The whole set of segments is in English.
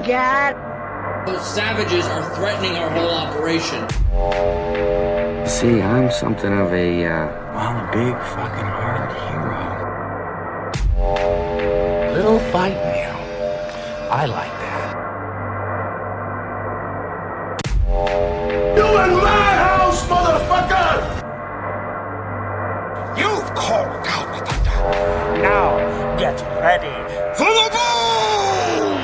God. Those savages are threatening our whole operation. See, I'm something of a big fucking heart hero. Little fight meal. I like that. You in my house, motherfucker! You've called out the thunder. Now, get ready for the boom!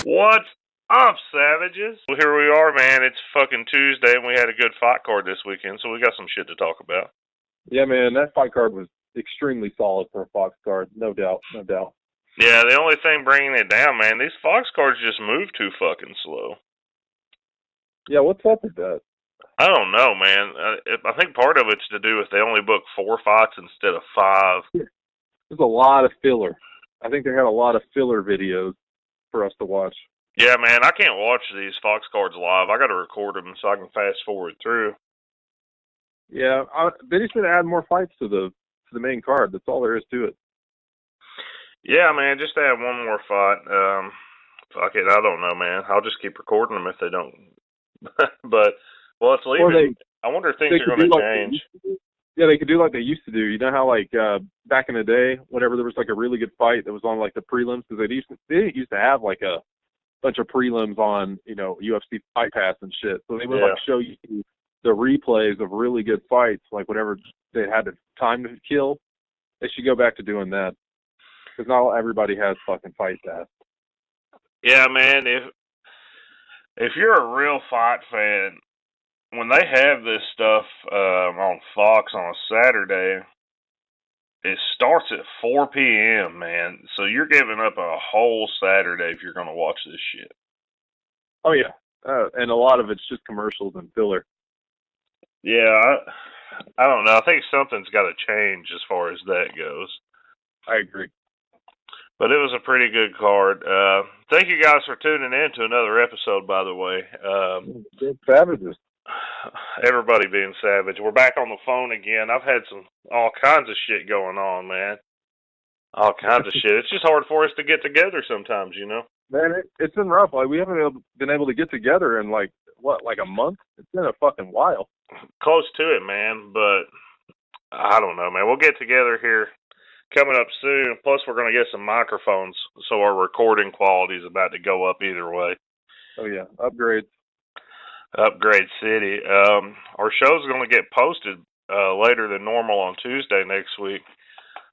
What's up, savages? Well, here we are, man. It's fucking Tuesday, and we had a good fight card this weekend, so we got some shit to talk about. Yeah, man, that fight card was extremely solid for a Fox card. No doubt, no doubt. Yeah, the only thing bringing it down, man, these Fox cards just move too fucking slow. Yeah, what's up with that? I don't know, man. I think part of it's to do with they only book 4 fights instead of 5. There's a lot of filler. I think they had a lot of filler videos for us to watch. Yeah, man, I can't watch these Fox cards live. I got to record them so I can fast forward through. Yeah, they just need to add more fights to the main card. That's all there is to it. Yeah, man, just add one more fight. Fuck it, I don't know, man. I'll just keep recording them if they don't. But, well, it's leaving. I wonder if things are going to change. Yeah, they could do like they used to do. You know how, like, back in the day, whenever there was, like, a really good fight that was on, like, the prelims, because they didn't used to have, like, a bunch of prelims on, you know, UFC Fight Pass and shit. So they would, like, show you the replays of really good fights, like, whenever they had the time to kill. They should go back to doing that. Because not everybody has fucking Fight Pass. Yeah, man, if you're a real fight fan, when they have this stuff on Fox on a Saturday, it starts at 4 p.m., man. So you're giving up a whole Saturday if you're going to watch this shit. Oh, yeah. And a lot of it's just commercials and filler. Yeah, I don't know. I think something's got to change as far as that goes. I agree. But it was a pretty good card. Thank you guys for tuning in to another episode, by the way. Savages. Everybody being savage. We're back on the phone again. I've had all kinds of shit going on, man. All kinds of shit. It's just hard for us to get together sometimes, you know? Man, it's been rough. Like, we haven't been able to get together in, like a month? It's been a fucking while. Close to it, man. But I don't know, man. We'll get together here coming up soon. Plus, we're going to get some microphones, so our recording quality is about to go up either way. Oh, yeah. Upgrades. Upgrade City. Our show's going to get posted later than normal on Tuesday next week.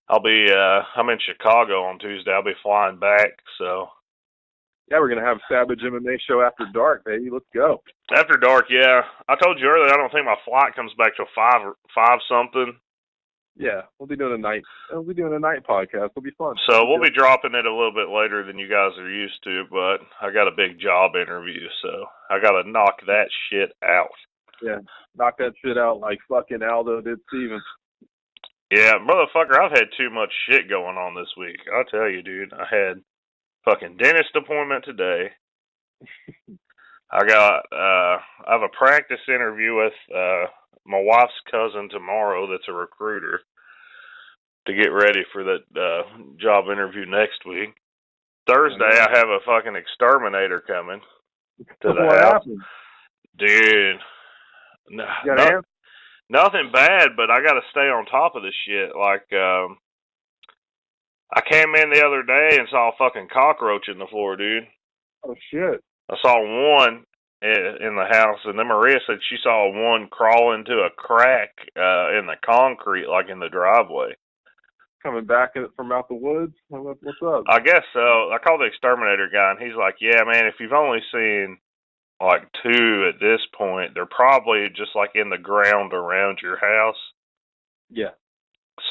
I'm in Chicago on Tuesday. I'll be flying back, so. Yeah, we're going to have Savage MMA show after dark, baby. Let's go. After dark, yeah. I told you earlier, I don't think my flight comes back till 5 something. Yeah, we'll be doing a night podcast. It'll be fun. So we'll be dropping it a little bit later than you guys are used to, but I got a big job interview, so I got to knock that shit out. Yeah, knock that shit out like fucking Aldo did Steven. Yeah, motherfucker, I've had too much shit going on this week. I'll tell you, dude. I had fucking dentist appointment today. I have a practice interview with my wife's cousin tomorrow that's a recruiter to get ready for that job interview next week. Thursday, I have a fucking exterminator coming to the house. Happened? Dude, nothing bad, but I got to stay on top of this shit. Like, I came in the other day and saw a fucking cockroach in the floor, dude. Oh, shit. I saw one in the house, and then Maria said she saw one crawl into a crack in the concrete, like in the driveway. Coming back from out the woods? What's up? I guess so. I called the exterminator guy, and he's like, yeah, man, if you've only seen like 2 at this point, they're probably just like in the ground around your house. Yeah.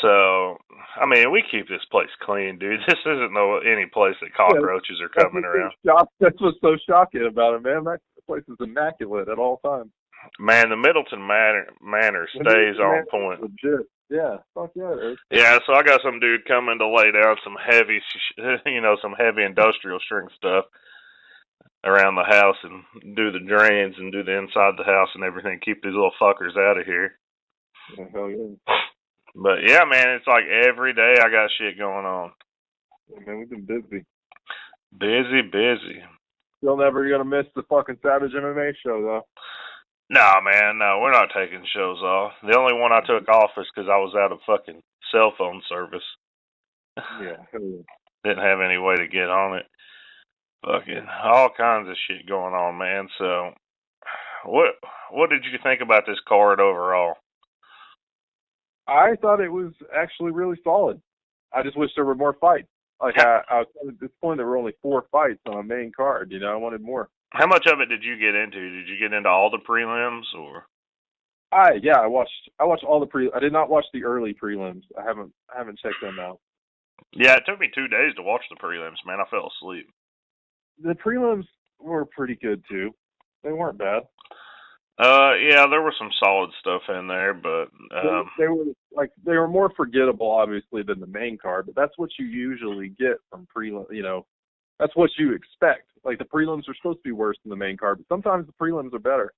So, I mean, we keep this place clean, dude. This isn't any place that cockroaches are coming around. That's what's so shocking about it, man. That place is immaculate at all times. Man, the Middleton Manor stays on point. Legit. Yeah, fuck yeah, it is. Yeah, so I got some dude coming to lay down some heavy, some heavy industrial strength stuff around the house and do the drains and do the inside the house and everything. Keep these little fuckers out of here. Yeah, hell yeah. But yeah, man, it's like every day I got shit going on. Yeah, man, we've been busy. Busy. Still never gonna miss the fucking Savage MMA show though. Nah, man, no, we're not taking shows off. The only one I took off is because I was out of fucking cell phone service. Yeah. Didn't have any way to get on it. Fucking all kinds of shit going on, man. So, what did you think about this card overall? I thought it was actually really solid. I just wish there were more fights. Like I was at this point, there were only 4 fights on a main card. You know, I wanted more. How much of it did you get into? Did you get into all the prelims, or? I watched all the I did not watch the early prelims. I haven't checked them out. Yeah, it took me 2 days to watch the prelims, man. I fell asleep. The prelims were pretty good too. They weren't bad. Yeah, there was some solid stuff in there, but they were more forgettable, obviously, than the main card. But that's what you usually get from prelim. You know, that's what you expect. Like the prelims are supposed to be worse than the main card, but sometimes the prelims are better.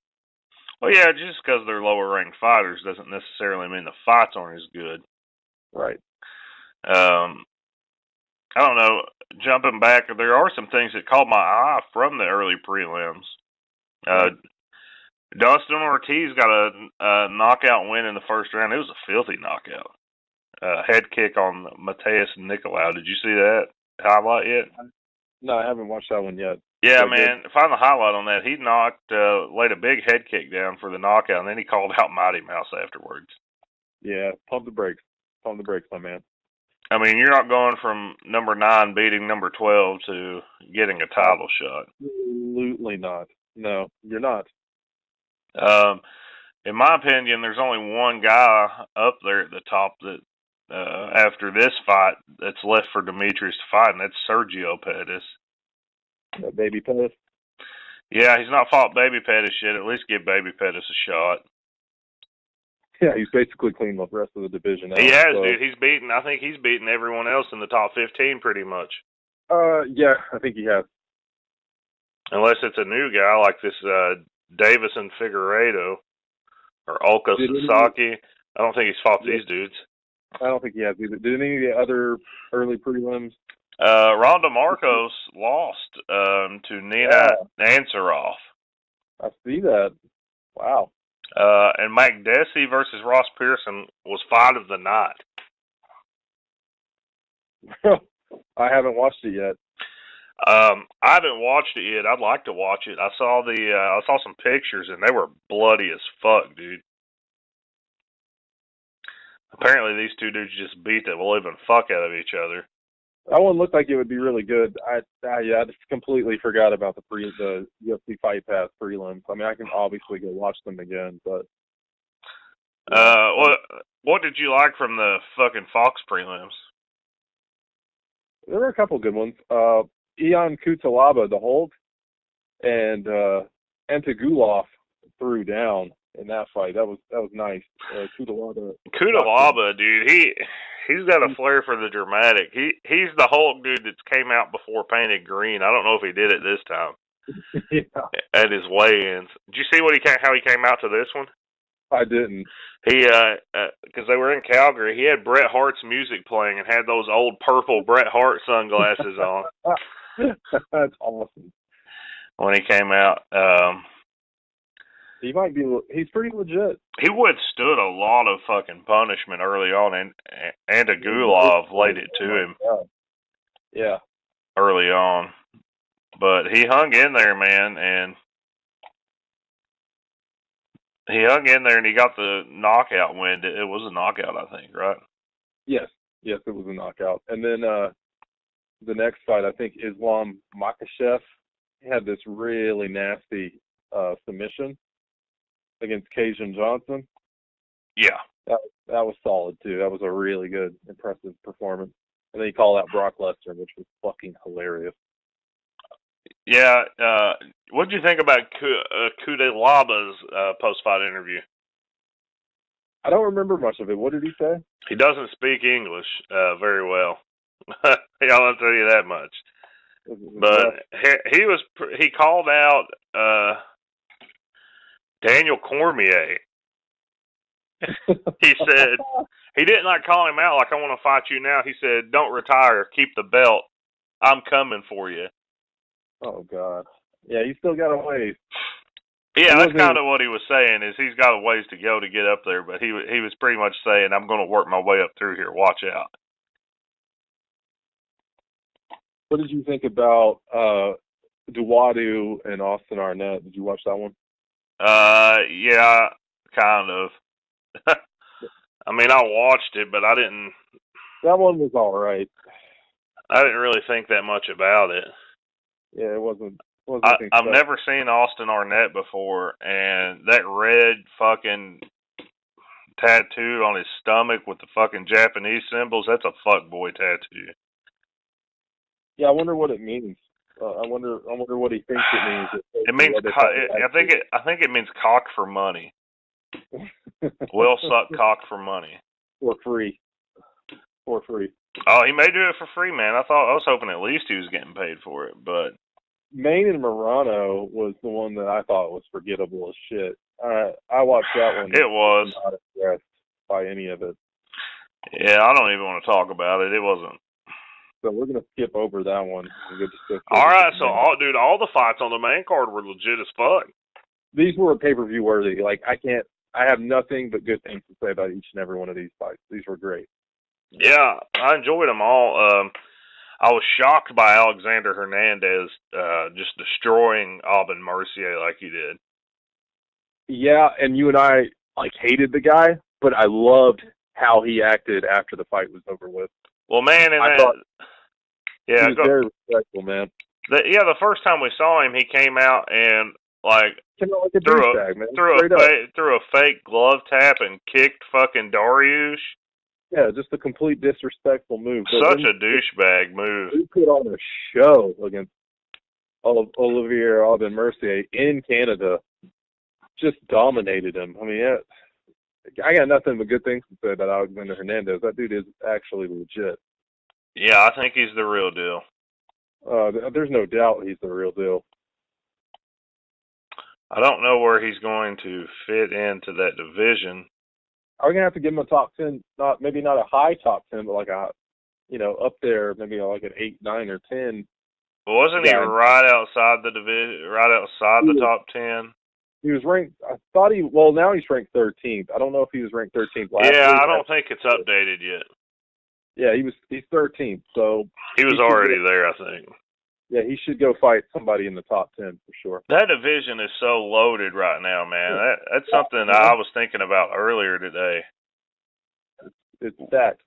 Well, yeah, just because they're lower ranked fighters doesn't necessarily mean the fights aren't as good. Right. I don't know. Jumping back, there are some things that caught my eye from the early prelims. Dustin Ortiz got a knockout win in the first round. It was a filthy knockout. Head kick on Mateus Nicolau. Did you see that highlight yet? No, I haven't watched that one yet. Yeah, man. Find the highlight on that. He laid a big head kick down for the knockout, and then he called out Mighty Mouse afterwards. Yeah, pump the brakes. Pump the brakes, my man. I mean, you're not going from number 9 beating number 12 to getting a title shot. Absolutely not. No, you're not. In my opinion, there's only one guy up there at the top that, after this fight, that's left for Demetrius to fight, and that's Sergio Pettis. Baby Pettis? Yeah, he's not fought Baby Pettis yet. At least give Baby Pettis a shot. Yeah, he's basically cleaned the rest of the division out. He has, dude. I think he's beaten everyone else in the top 15 pretty much. Yeah, I think he has. Unless it's a new guy like this Davison Figueiredo or Ulka Sasaki. I don't think he's fought these dudes. I don't think he has either. Did any of the other early prelims? Ronda Marcos lost to Nina Ansaroff. I see that. Wow. And Mike Desi versus Ross Pearson was fight of the night. I haven't watched it yet. I haven't watched it yet. I'd like to watch it. I saw some pictures and they were bloody as fuck, dude. Apparently these two dudes just beat the living fuck out of each other. That one looked like it would be really good. I just completely forgot about the UFC Fight Pass prelims. I mean, I can obviously go watch them again, but. What did you like from the fucking Fox prelims? There were a couple good ones. Ion Cutelaba, the Hulk, and Antigulov threw down in that fight. That was nice. Cutelaba, dude, he's got a flair for the dramatic. He's the Hulk dude that came out before painted green. I don't know if he did it this time. Yeah. At his weigh-ins. Did you see how he came out to this one? I didn't. He because they were in Calgary, he had Bret Hart's music playing and had those old purple Bret Hart sunglasses on. That's awesome. When he came out, he's pretty legit. He withstood a lot of fucking punishment early on, and Antigulov laid it to him. Yeah. Early on, but he hung in there, man, and he got the knockout win. It was a knockout, I think, right? Yes, it was a knockout. And then the next fight, I think Islam Makhachev had this really nasty submission against Cajun Johnson. Yeah. That was solid, too. That was a really good, impressive performance. And then he called out Brock Lesnar, which was fucking hilarious. Yeah. What did you think about Cutelaba's post-fight interview? I don't remember much of it. What did he say? He doesn't speak English very well. I'll tell you that much. But he called out Daniel Cormier. He said he didn't call him out like I want to fight you now. He said, "Don't retire, keep the belt. I'm coming for you." Oh God. Yeah, he's still got a ways. Yeah, that's kind of what he was saying. Is he's got a ways to go to get up there, but he was pretty much saying, "I'm going to work my way up through here. Watch out." What did you think about Duwadu and Austin Arnett? Did you watch that one? Yeah, kind of. I mean, I watched it, but I didn't. That one was all right. I didn't really think that much about it. Yeah, it wasn't. I've never seen Austin Arnett before, and that red fucking tattoo on his stomach with the fucking Japanese symbols, that's a fuckboy tattoo. Yeah, I wonder what it means. I wonder what he thinks it means. It means I think it means cock for money. Will suck cock for money. For free. For free. Oh, he may do it for free, man. I was hoping at least he was getting paid for it, but Maine and Morano was the one that I thought was forgettable as shit. I watched that one. It was. Not impressed by any of it. Yeah, I don't even want to talk about it. It wasn't. So we're gonna skip over that one. All right, so all the fights on the main card were legit as fuck. These were pay-per-view worthy. Like I have nothing but good things to say about each and every one of these fights. These were great. Yeah, I enjoyed them all. I was shocked by Alexander Hernandez just destroying Aubin Mercier like he did. Yeah, and you and I hated the guy, but I loved how he acted after the fight was over with. Well, man, he was very respectful, man. The first time we saw him, he came out and threw a fake glove tap and kicked fucking Dariush. Yeah, just a complete disrespectful move. Such a douchebag move. He put on a show against Olivier Aubin Mercier in Canada. Just dominated him. I mean, I got nothing but good things to say about Alexander Hernandez. That dude is actually legit. Yeah, I think he's the real deal. There's no doubt he's the real deal. I don't know where he's going to fit into that division. Are we gonna have to give him a top 10? Maybe not a high top 10, but like a, up there, maybe like an 8, 9, or 10. Wasn't he right outside the division, right outside the top 10? He was ranked. Now he's ranked 13th. I don't know if he was ranked 13th last week. I don't think it's updated yet. Yeah, he's 13th, so he was already there, I think. Yeah, he should go fight somebody in the top 10 for sure. That division is so loaded right now, man. That's something I was thinking about earlier today. It's stacked.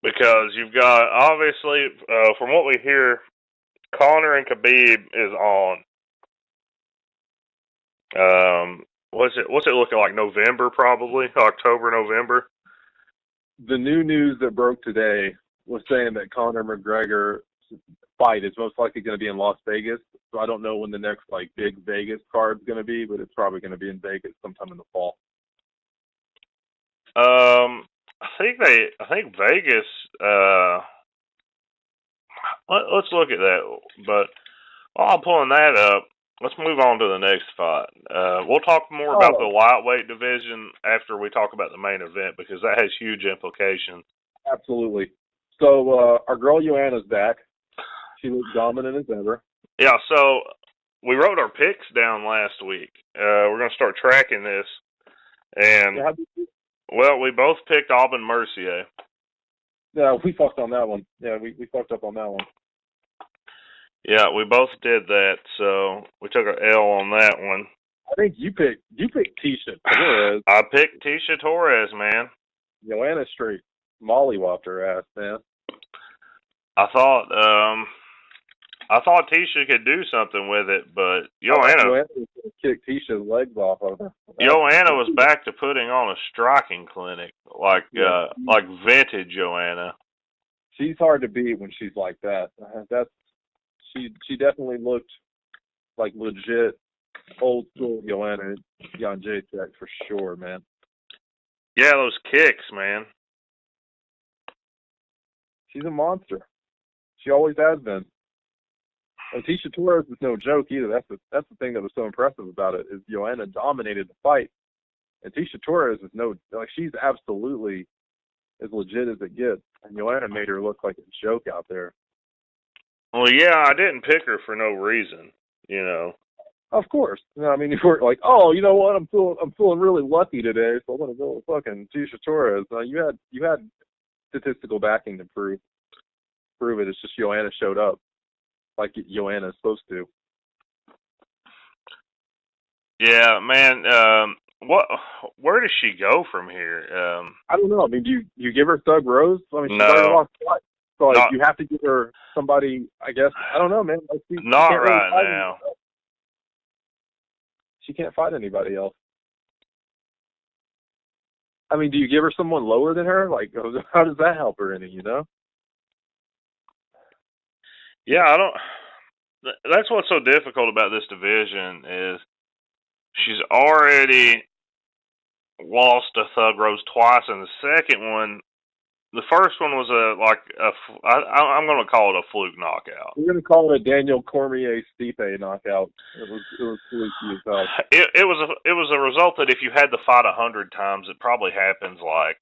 Because you've got, obviously, from what we hear, Conor and Khabib is on. What's it looking like? November, probably? October, November? The new news that broke today was saying that Conor McGregor's fight is most likely going to be in Las Vegas. So I don't know when the next big Vegas card's going to be, but it's probably going to be in Vegas sometime in the fall. I think Vegas. Let's look at that. But while I'm pulling that up, let's move on to the next fight. We'll talk more about the lightweight division after we talk about the main event because that has huge implications. Absolutely. So our girl Joanna's back. She looks dominant as ever. Yeah, so we wrote our picks down last week. We're going to start tracking this. And, we both picked Aubin Mercier. Yeah, we fucked on that one. Yeah, we fucked up on that one. Yeah, we both did that, so we took an L on that one. I think you picked Tisha Torres. I picked Tisha Torres, man. Joanna straight mollywopped her ass, man. I thought Tisha could do something with it, but Joanna kicked Tisha's legs off of her. Joanna was back to putting on a striking clinic, like vintage Joanna. She's hard to beat when she's like that. She definitely looked like legit old school Joanna Jędrzejczyk for sure, man. Yeah, those kicks, man. She's a monster. She always has been. And Tisha Torres is no joke either. That's the thing that was so impressive about it is Joanna dominated the fight, and Tisha Torres is she's absolutely as legit as it gets. And Joanna made her look like a joke out there. Well, yeah, I didn't pick her for no reason, you know. Of course. I mean, if we're like, oh, you know what? I'm feeling really lucky today, so I'm gonna go with fucking Tisha Torres. You had statistical backing to prove it. It's just Joanna showed up like Joanna is supposed to. Yeah, man. Where does she go from here? I don't know. I mean, do you give her Thug Rose? I mean, she's No. already lost twice. So like, you have to give her somebody. I guess I don't know, man. Like, not right now. She can't fight anybody else. I mean, do you give her someone lower than her? Like, how does that help her any? You know? Yeah, I don't. That's what's so difficult about this division is she's already lost to Thug Rose twice, and the second one, the first one was I'm going to call it a fluke knockout. We're going to call it a Daniel Cormier Stipe knockout. It was fluky as hell. It was a result that if you had the fight 100 times, it probably happens like,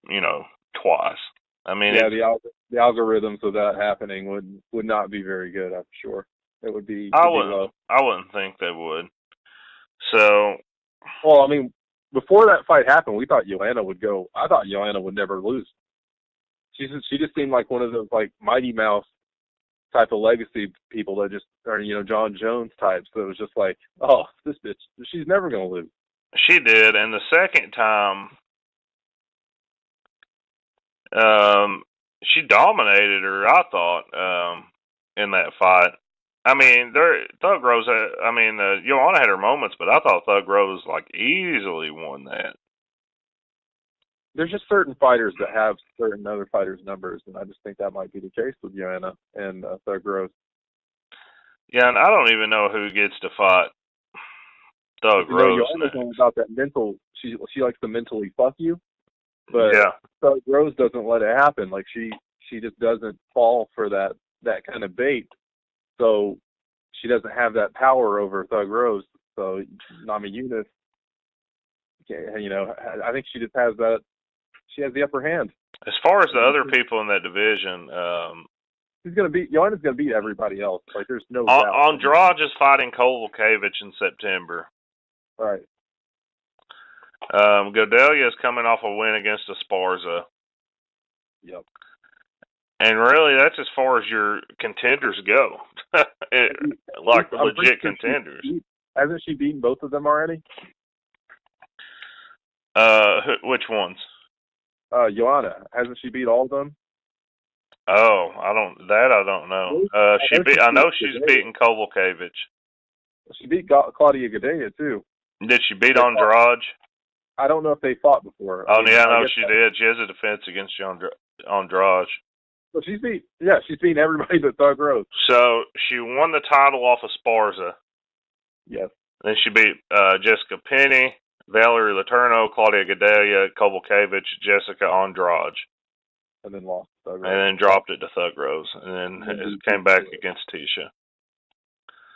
you know, twice. I mean, yeah, the algorithms of that happening would not be very good. I'm sure it would be. I wouldn't think they would. So, well, I mean, before that fight happened, we thought Joanna would go. I thought Joanna would never lose. She just seemed like one of those like Mighty Mouse type of legacy people that just are, you know, John Jones types. So it was just like, oh, this bitch, she's never gonna lose. She did, and the second time. She dominated her, I thought, in that fight. I mean, Thug Rose. Joanna had her moments, but I thought Thug Rose like easily won that. There's just certain fighters that have certain other fighters' numbers, and I just think that might be the case with Joanna and Thug Rose. Yeah, and I don't even know who gets to fight Thug Rose. Joanna's all about that mental. She likes to mentally fuck you. But yeah. Thug Rose doesn't let it happen. Like she just doesn't fall for that kind of bait. So she doesn't have that power over Thug Rose. So Nami Yunus, you know, I think she just has that. She has the upper hand. As far as the other people in that division, Joanna's gonna beat everybody else. Like there's no doubt. Andrade is fighting Kovalevich in September. Right. Godelia is coming off a win against Esparza. Yep. And really, that's as far as your contenders go. Legit contenders. Hasn't she beaten both of them already? Which ones? Joanna. Hasn't she beat all of them? Oh, I don't know. I know she's beaten Kovalevich. She beat Claudia Gadelha too. Did she beat Andrade? I don't know if they fought before. Oh, yeah, I know she did. She has a defense against Andrade. So she's beaten everybody but Thug Rose. So she won the title off of Esparza. Yes. Then she beat Jessica Penny, Valerie Letourneau, Claudia Gadelha, Kovalevich, Jessica Andrade. And then lost Thug Rose. And then dropped it to Thug Rose. And then it came back against Tisha.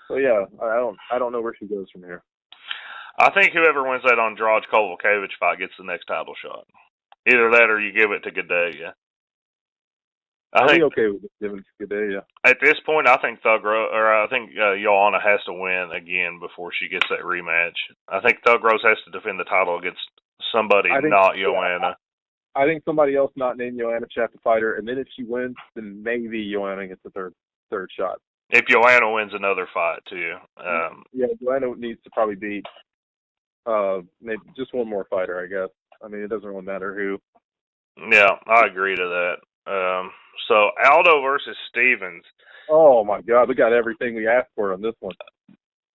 So, yeah, I don't know where she goes from here. I think whoever wins that Andrade Kovalevich fight gets the next title shot. Either that or you give it to Gadelha. I'll be okay with giving it to Gadelha. At this point, I think Joanna has to win again before she gets that rematch. I think Thug Rose has to defend the title against somebody not Joanna. I think somebody else not named Joanna should have to fight her, and then if she wins, then maybe Joanna gets the third shot. If Joanna wins another fight too. Joanna needs to probably beat maybe just one more fighter, I guess. I mean, it doesn't really matter who. Yeah, I agree to that. So Aldo versus Stevens. Oh my God, we got everything we asked for on this one.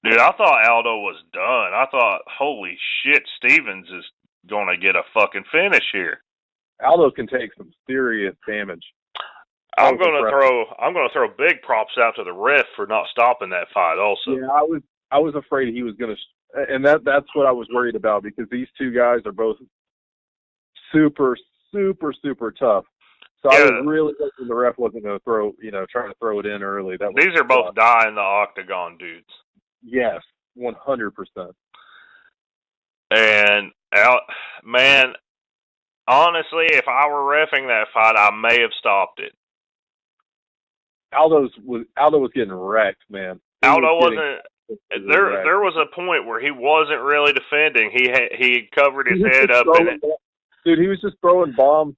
Dude, I thought Aldo was done. I thought, holy shit, Stevens is gonna get a fucking finish here. Aldo can take some serious damage. I'm gonna throw big props out to the ref for not stopping that fight. Also, yeah, I was afraid he was gonna, and that's what I was worried about because these two guys are both super, super, super tough. So I was really hoping the ref wasn't going to trying to throw it in early. These are both die in the octagon dudes. Yes, 100%. And man, honestly, if I were reffing that fight, I may have stopped it. Aldo was getting wrecked, man. Aldo wasn't. There was a point where he wasn't really defending. He covered his head up in it. Dude, he was just throwing bombs,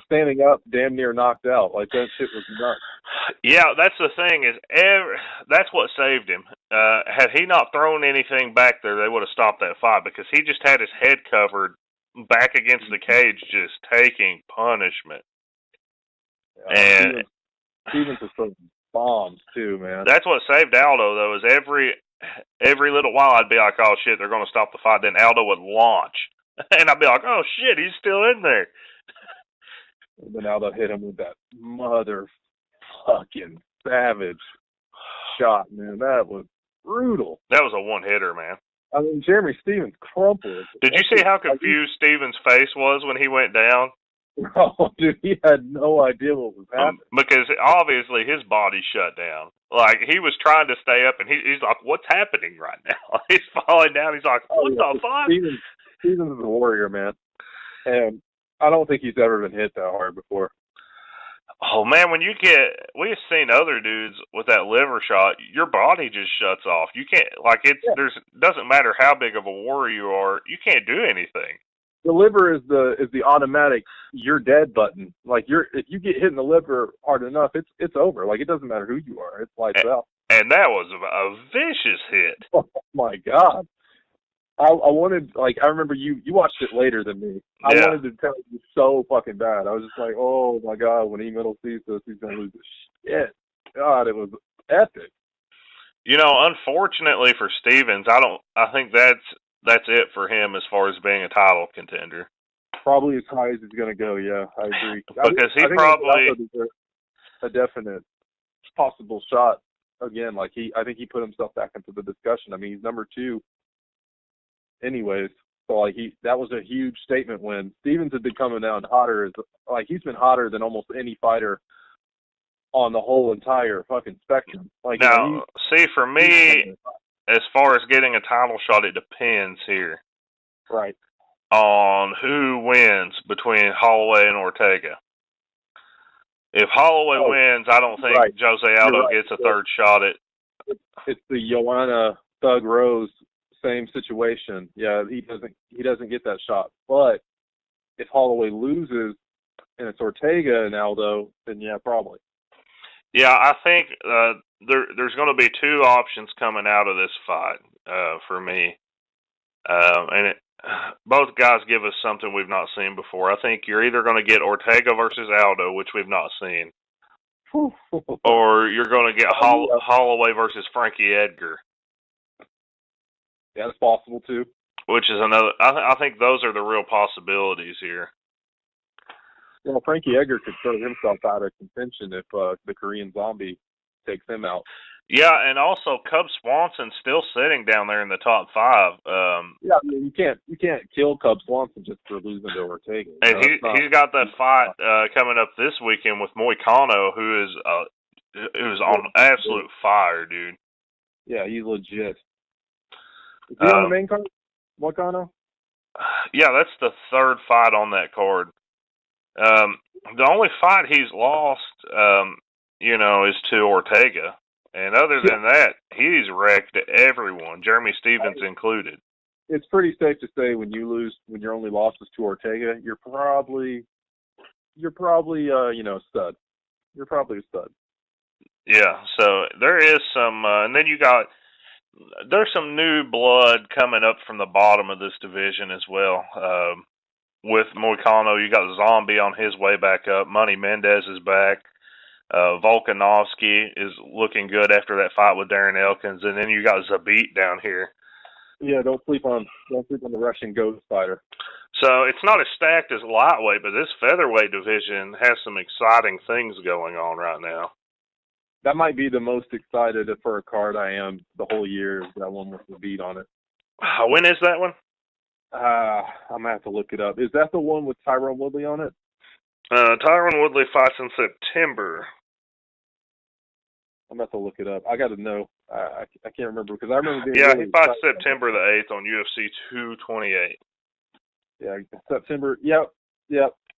standing up, damn near knocked out. Like, that shit was nuts. Yeah, that's the thing is, that's what saved him. Had he not thrown anything back there, they would have stopped that fight because he just had his head covered back against the cage, just taking punishment. And Stevens was throwing bombs too, man. That's what saved Aldo, though, is every little while I'd be like, oh, shit, they're going to stop the fight. Then Aldo would launch. And I'd be like, oh, shit, he's still in there. And then Aldo hit him with that motherfucking savage shot, man. That was brutal. That was a one-hitter, man. I mean, Jeremy Stevens crumpled. Did you see how confused Stevens' face was when he went down? Oh, dude, he had no idea what was happening. Because obviously his body shut down. Like, he was trying to stay up, and he's like, what's happening right now? He's falling down. He's like, what the fuck? Stevens is a warrior, man. And I don't think he's ever been hit that hard before. Oh, man, we've seen other dudes with that liver shot, your body just shuts off. You can't, like, doesn't matter how big of a warrior you are, you can't do anything. The liver is the automatic you're dead button. Like, if you get hit in the liver hard enough, it's over. Like, it doesn't matter who you are. It's lights out. And that was a vicious hit. Oh my God. I wanted, like, I remember you watched it later than me. I wanted to tell you so fucking bad. I was just like, oh my God, when Emil sees this, he's gonna lose his shit. God, it was epic. You know, unfortunately for Stevens, I think that's it for him as far as being a title contender. Probably as high as he's going to go, yeah, I agree. Because I think a definite possible shot again. Like, I think he put himself back into the discussion. I mean, he's number 2 anyways. So, like, that was a huge statement when Stevens had been coming down hotter. Like, he's been hotter than almost any fighter on the whole entire fucking spectrum. Like, now, see, for me, as far as getting a title shot, it depends here. Right. On who wins between Holloway and Ortega. If Holloway wins, I don't think Jose Aldo gets a third shot at. It's the Joanna Thug Rose same situation. Yeah, he doesn't get that shot. But if Holloway loses and it's Ortega and Aldo, then yeah, probably. Yeah, I think there's going to be 2 options coming out of this fight for me, and both guys give us something we've not seen before. I think you're either going to get Ortega versus Aldo, which we've not seen, or you're going to get Holloway versus Frankie Edgar. Yeah, that's possible too. Which is another. I think those are the real possibilities here. Well, Frankie Edgar could throw himself out of contention if the Korean Zombie takes him out. Yeah, and also Cub Swanson's still sitting down there in the top 5. Yeah, I mean, you can't kill Cub Swanson just for losing to Ortega. And he's got that fight coming up this weekend with Moicano, who's on absolute fire, dude. Yeah, he's legit. Is he on the main card, Moicano? Yeah, that's the 3rd fight on that card. The only fight he's lost, is to Ortega. And other than that, he's wrecked everyone, Jeremy Stevens included. It's pretty safe to say when your only loss is to Ortega, you're probably a stud. You're probably a stud. Yeah, so there is some, and then there's some new blood coming up from the bottom of this division as well. With Moicano, you got Zombie on his way back up. Money Mendez is back. Volkanovski is looking good after that fight with Darren Elkins, and then you got Zabit down here. Yeah, don't sleep on the Russian ghost fighter. So it's not as stacked as lightweight, but this featherweight division has some exciting things going on right now. That might be the most excited for a card I am the whole year, is that one with Zabit on it. When is that one? I'm going to have to look it up. Is that the one with Tyron Woodley on it? Tyron Woodley fights in September. I'm going to have to look it up. I got to know. I can't remember because I remember being. Yeah, he fights September the 8th on UFC 228. Yeah, September. Yep.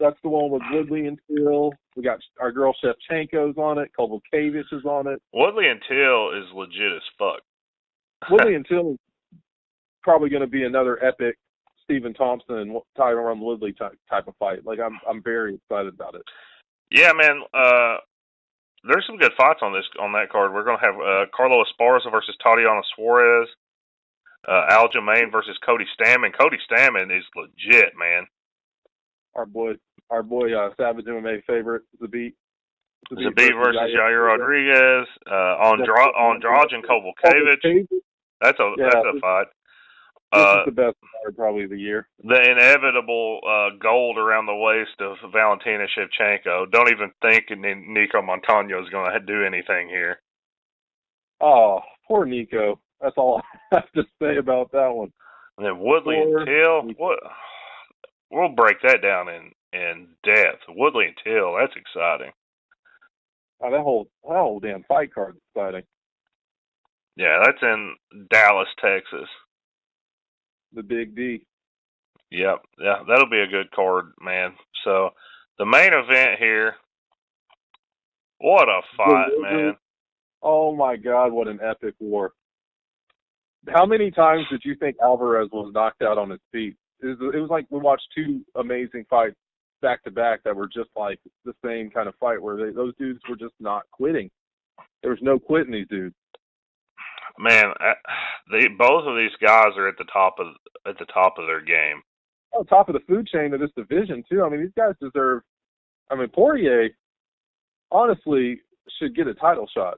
That's the one with Woodley and Till. We got our girl Shevchenko's on it. Kovalkiewicz is on it. Woodley and Till is legit as fuck. Woodley and Till is probably going to be another epic Stephen Thompson and Tyron Woodley type of fight. Like, I'm very excited about it. Yeah, man. There's some good fights on that card. We're going to have Carlo Esparza versus Tatiana Suarez. Aljamain versus Cody Stamann. Cody Stamann is legit, man. Our boy, Savage MMA favorite, Zabit. Zabit versus Yair Rodriguez. Andrade and Kovalkiewicz. That's a fight. This is the best card probably of the year. The inevitable gold around the waist of Valentina Shevchenko. Don't even think Nico Montano is going to do anything here. Oh, poor Nico. That's all I have to say about that one. And then Woodley and Till. We'll break that down in depth. Woodley and Till. That's exciting. Oh, that whole damn fight card is exciting. Yeah, that's in Dallas, Texas. The Big D. Yep. Yeah, that'll be a good card, man. So, the main event here, what a fight, man. Oh, my God, what an epic war. How many times did you think Alvarez was knocked out on his feet? It was like we watched two amazing fights back-to-back that were just like the same kind of fight where those dudes were just not quitting. There was no quitting these dudes. Man, both of these guys are at the top of their game. Oh, top of the food chain of this division too. I mean, these guys deserve. I mean, Poirier honestly should get a title shot.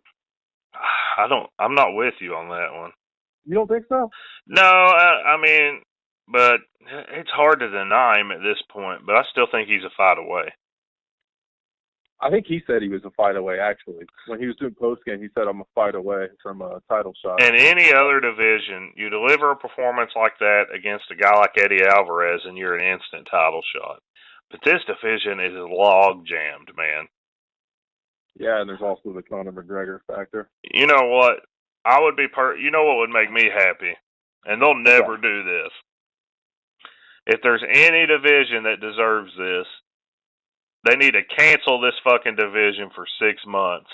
I'm not with you on that one. You don't think so? No, I mean, but it's hard to deny him at this point. But I still think he's a fight away. I think he said he was a fight away, actually. When he was doing postgame, he said, I'm a fight away from a title shot. In any other division, you deliver a performance like that against a guy like Eddie Alvarez, and you're an instant title shot. But this division is log-jammed, man. Yeah, and there's also the Conor McGregor factor. You know what? You know what would make me happy? And they'll never do this. If there's any division that deserves this, they need to cancel this fucking division for 6 months.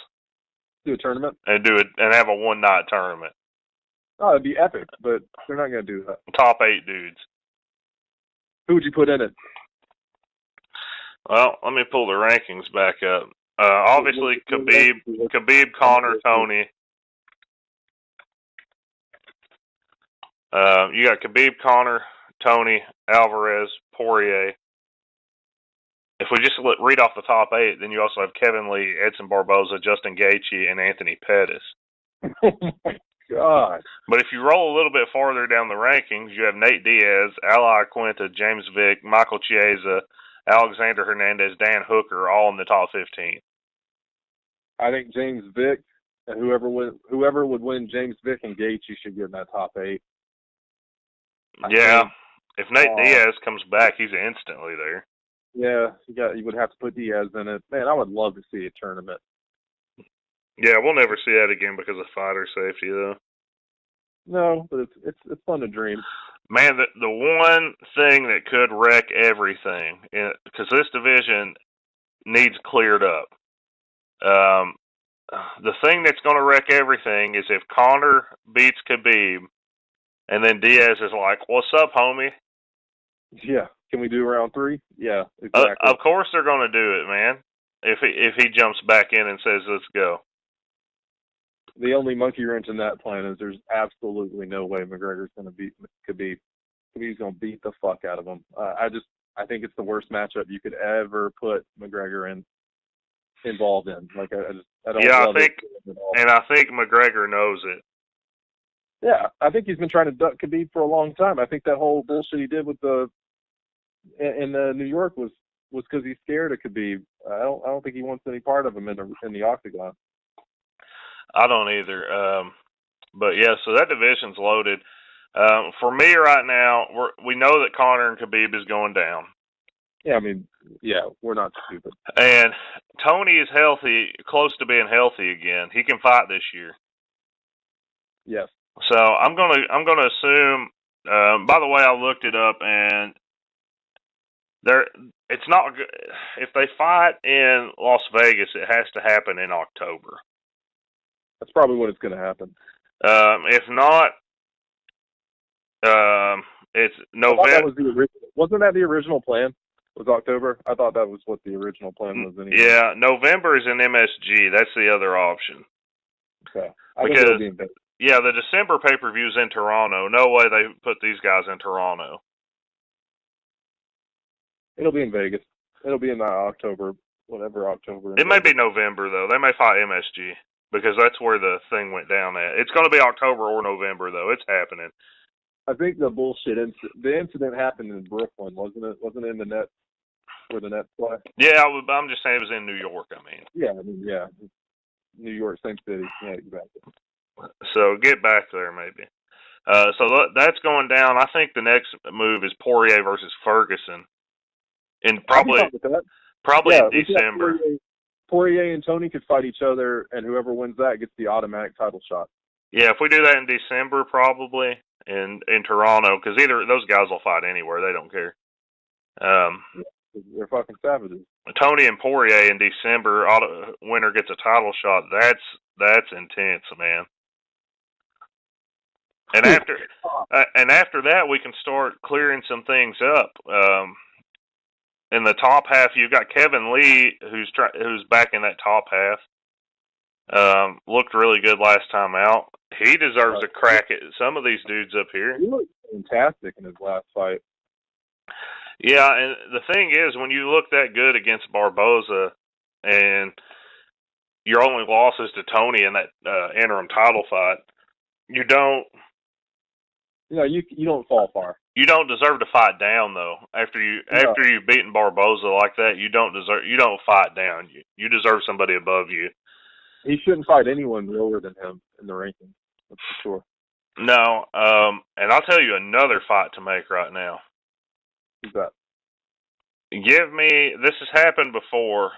Do a tournament? And have a one-night tournament. Oh, it'd be epic, but they're not going to do that. Top 8 dudes. Who would you put in it? Well, let me pull the rankings back up. Obviously, Khabib, Conor, Tony. You got Khabib, Conor, Tony, Alvarez, Poirier. If we just read off the top 8, then you also have Kevin Lee, Edson Barboza, Justin Gaethje, and Anthony Pettis. Oh, my God. But if you roll a little bit farther down the rankings, you have Nate Diaz, Ali Quinta, James Vick, Michael Chiesa, Alexander Hernandez, Dan Hooker, all in the top 15. I think James Vick and whoever would win James Vick and Gaethje should get in that top 8. Yeah. If Nate Diaz comes back, he's instantly there. Yeah, you would have to put Diaz in it. Man, I would love to see a tournament. Yeah, we'll never see that again because of fighter safety, though. No, but it's fun to dream. Man, the one thing that could wreck everything, because this division needs cleared up. The thing that's going to wreck everything is if Conor beats Khabib, and then Diaz is like, "What's up, homie?" Yeah. Can we do round 3? Yeah, exactly. Of course they're going to do it, man. If he jumps back in and says, "Let's go." The only monkey wrench in that plan is there's absolutely no way McGregor's going to beat Khabib. Khabib's going to beat the fuck out of him. I think it's the worst matchup you could ever put McGregor involved in. Like I don't. Yeah, I think McGregor knows it. Yeah, I think he's been trying to duck Khabib for a long time. I think that whole bullshit he did with in New York was because he's scared of Khabib. I don't think he wants any part of him in the octagon. I don't either. But yeah, so that division's loaded. For me right now, we know that Conor and Khabib is going down. Yeah, I mean, yeah, we're not stupid. And Tony is healthy, close to being healthy again. He can fight this year. Yes. So I'm gonna assume. By the way, I looked it up, and it's not good. If they fight in Las Vegas, it has to happen in October. That's probably when it's going to happen. If not, it's November. Wasn't that the original plan? Was October? I thought that was what the original plan was. Anyway. Yeah, November is in MSG. That's the other option. Okay. Yeah, the December pay-per-view's in Toronto. No way they put these guys in Toronto. It'll be in Vegas. It'll be in October, whatever October. It may be November, though. They may fight MSG because that's where the thing went down at. It's going to be October or November, though. It's happening. I think the bullshit the incident happened in Brooklyn, wasn't it? Wasn't it in the net where the Nets play? Yeah, I'm just saying it was in New York, I mean. Yeah. New York, same city. Yeah, exactly. So get back there, maybe. So that's going down. I think the next move is Poirier versus Ferguson. Probably in December. Poirier and Tony could fight each other, and whoever wins that gets the automatic title shot. Yeah, if we do that in December, probably in Toronto, because either those guys will fight anywhere. They don't care. They're fucking savages. Tony and Poirier in December, winner gets a title shot. That's intense, man. And after that, we can start clearing some things up. In the top half, you've got Kevin Lee, who's back in that top half. Looked really good last time out. He deserves a crack at some of these dudes up here. He looked fantastic in his last fight. Yeah, and the thing is, when you look that good against Barboza, and your only loss is to Tony in that interim title fight, you don't. You don't fall far. You don't deserve to fight down, though. After you've beaten Barboza like that, you don't fight down. You deserve somebody above you. He shouldn't fight anyone lower than him in the rankings. That's for sure. No, and I'll tell you another fight to make right now. Who's that? This has happened before,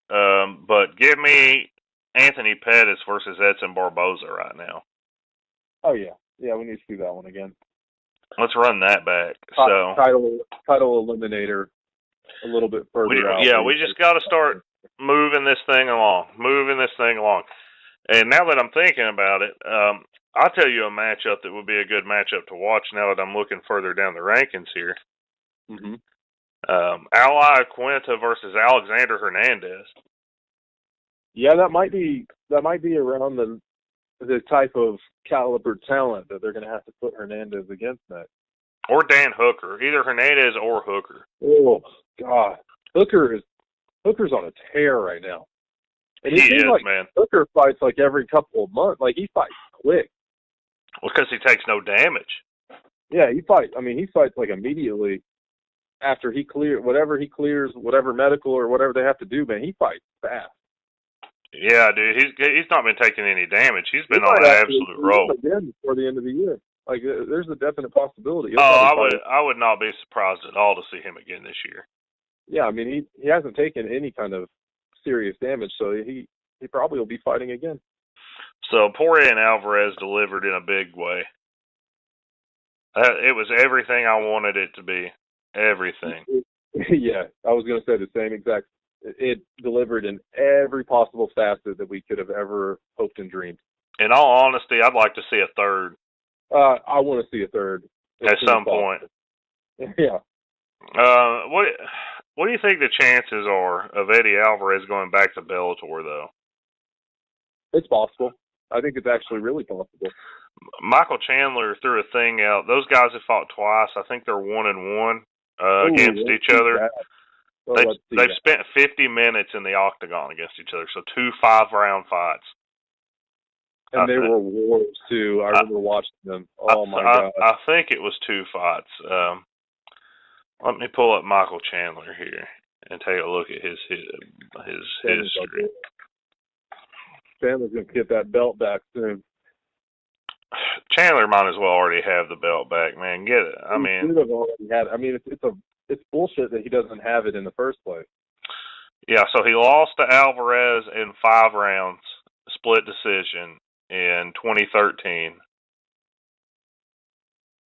but give me Anthony Pettis versus Edson Barboza right now. Oh, yeah. Yeah, we need to do that one again. Let's run that back. Title eliminator a little bit further out. Yeah, we just got to start moving this thing along. And now that I'm thinking about it, I'll tell you a matchup that would be a good matchup to watch now that I'm looking further down the rankings here. Mm-hmm. Ally Quinta versus Alexander Hernandez. Yeah, that might be around the type of caliber talent that they're going to have to put Hernandez against next. Or Dan Hooker. Either Hernandez or Hooker. Oh, God. Hooker's on a tear right now. And he is, man. Hooker fights like every couple of months. Like, he fights quick. Well, because he takes no damage. Yeah, he fights like immediately after he clears, whatever medical or whatever they have to do, man, he fights fast. Yeah, dude, he's not been taking any damage. He's been on an absolute roll. Again before the end of the year. Like, there's a definite possibility. I would not be surprised at all to see him again this year. Yeah, I mean, he hasn't taken any kind of serious damage, so he probably will be fighting again. So Poirier and Alvarez delivered in a big way. It was everything I wanted it to be. Everything. Yeah, I was going to say the same exact. It delivered in every possible facet that we could have ever hoped and dreamed. In all honesty, I'd like to see a third. I want to see a third. At some point. Yeah. What do you think the chances are of Eddie Alvarez going back to Bellator, though? It's possible. I think it's actually really possible. Michael Chandler threw a thing out. Those guys have fought twice. I think they're 1-1 against each other. They've spent 50 minutes in the octagon against each other, so 2 5-round fights. And they were wars, too. I remember watching them. Oh, my God. I think it was 2 fights. Let me pull up Michael Chandler here and take a look at his history. Chandler's going to get that belt back soon. Chandler might as well already have the belt back, man. Get it. I mean, it's bullshit that he doesn't have it in the first place. Yeah, so he lost to Alvarez in 5 rounds, split decision in 2013.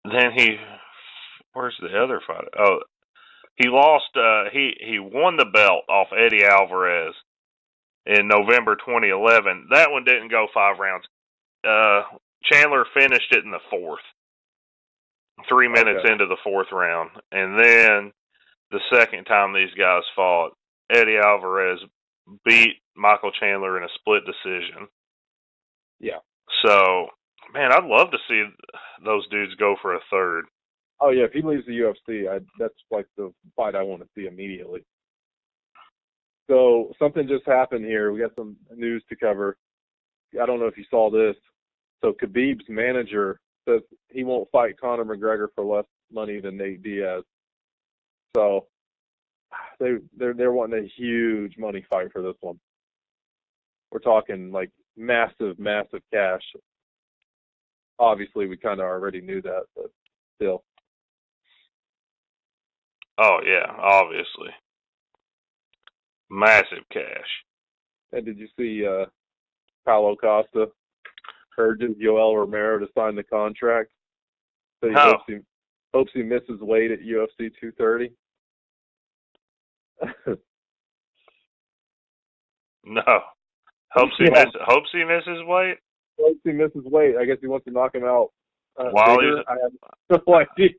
Then where's the other fight? Oh, He lost. He won the belt off Eddie Alvarez in November 2011. That one didn't go 5 rounds. Chandler finished it in the 4th. 3 minutes into the 4th round. And then the second time these guys fought, Eddie Alvarez beat Michael Chandler in a split decision. Yeah. So, man, I'd love to see those dudes go for a third. Oh, yeah, if he leaves the UFC, that's like the fight I want to see immediately. So something just happened here. We got some news to cover. I don't know if you saw this. So Khabib's manager says he won't fight Conor McGregor for less money than Nate Diaz. So they're wanting a huge money fight for this one. We're talking like massive, massive cash. Obviously, we kind of already knew that, but still. Oh, yeah, obviously. Massive cash. And did you see Paulo Costa urges Yoel Romero to sign the contract? So he hopes he misses weight at UFC 230. No. Hopes he misses weight? Hopes he misses weight. I guess he wants to knock him out. While I have no idea.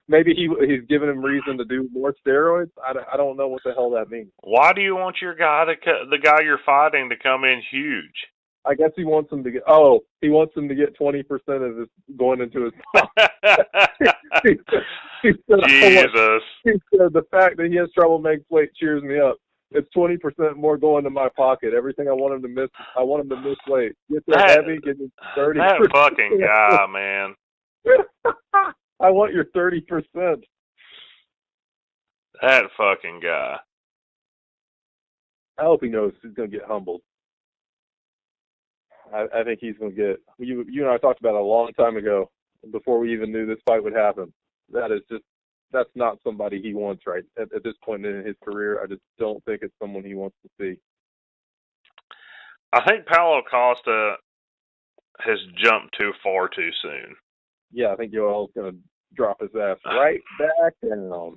Maybe he's giving him reason to do more steroids. I don't know what the hell that means. Why do you want your guy the guy you're fighting to come in huge? I guess he wants him to get. Oh, he wants him to get 20% of this going into his pocket. He said, Jesus. He said the fact that he has trouble making weight cheers me up. It's 20% more going to my pocket. Everything I want him to miss weight. Get there heavy, get me 30%. That fucking guy, man. I want your 30%. That fucking guy. I hope he knows he's going to get humbled. I think he's going to get. You and I talked about it a long time ago, before we even knew this fight would happen. That's not somebody he wants right at this point in his career. I just don't think it's someone he wants to see. I think Paulo Costa has jumped too far too soon. Yeah, I think Yoel's going to drop his ass right back down.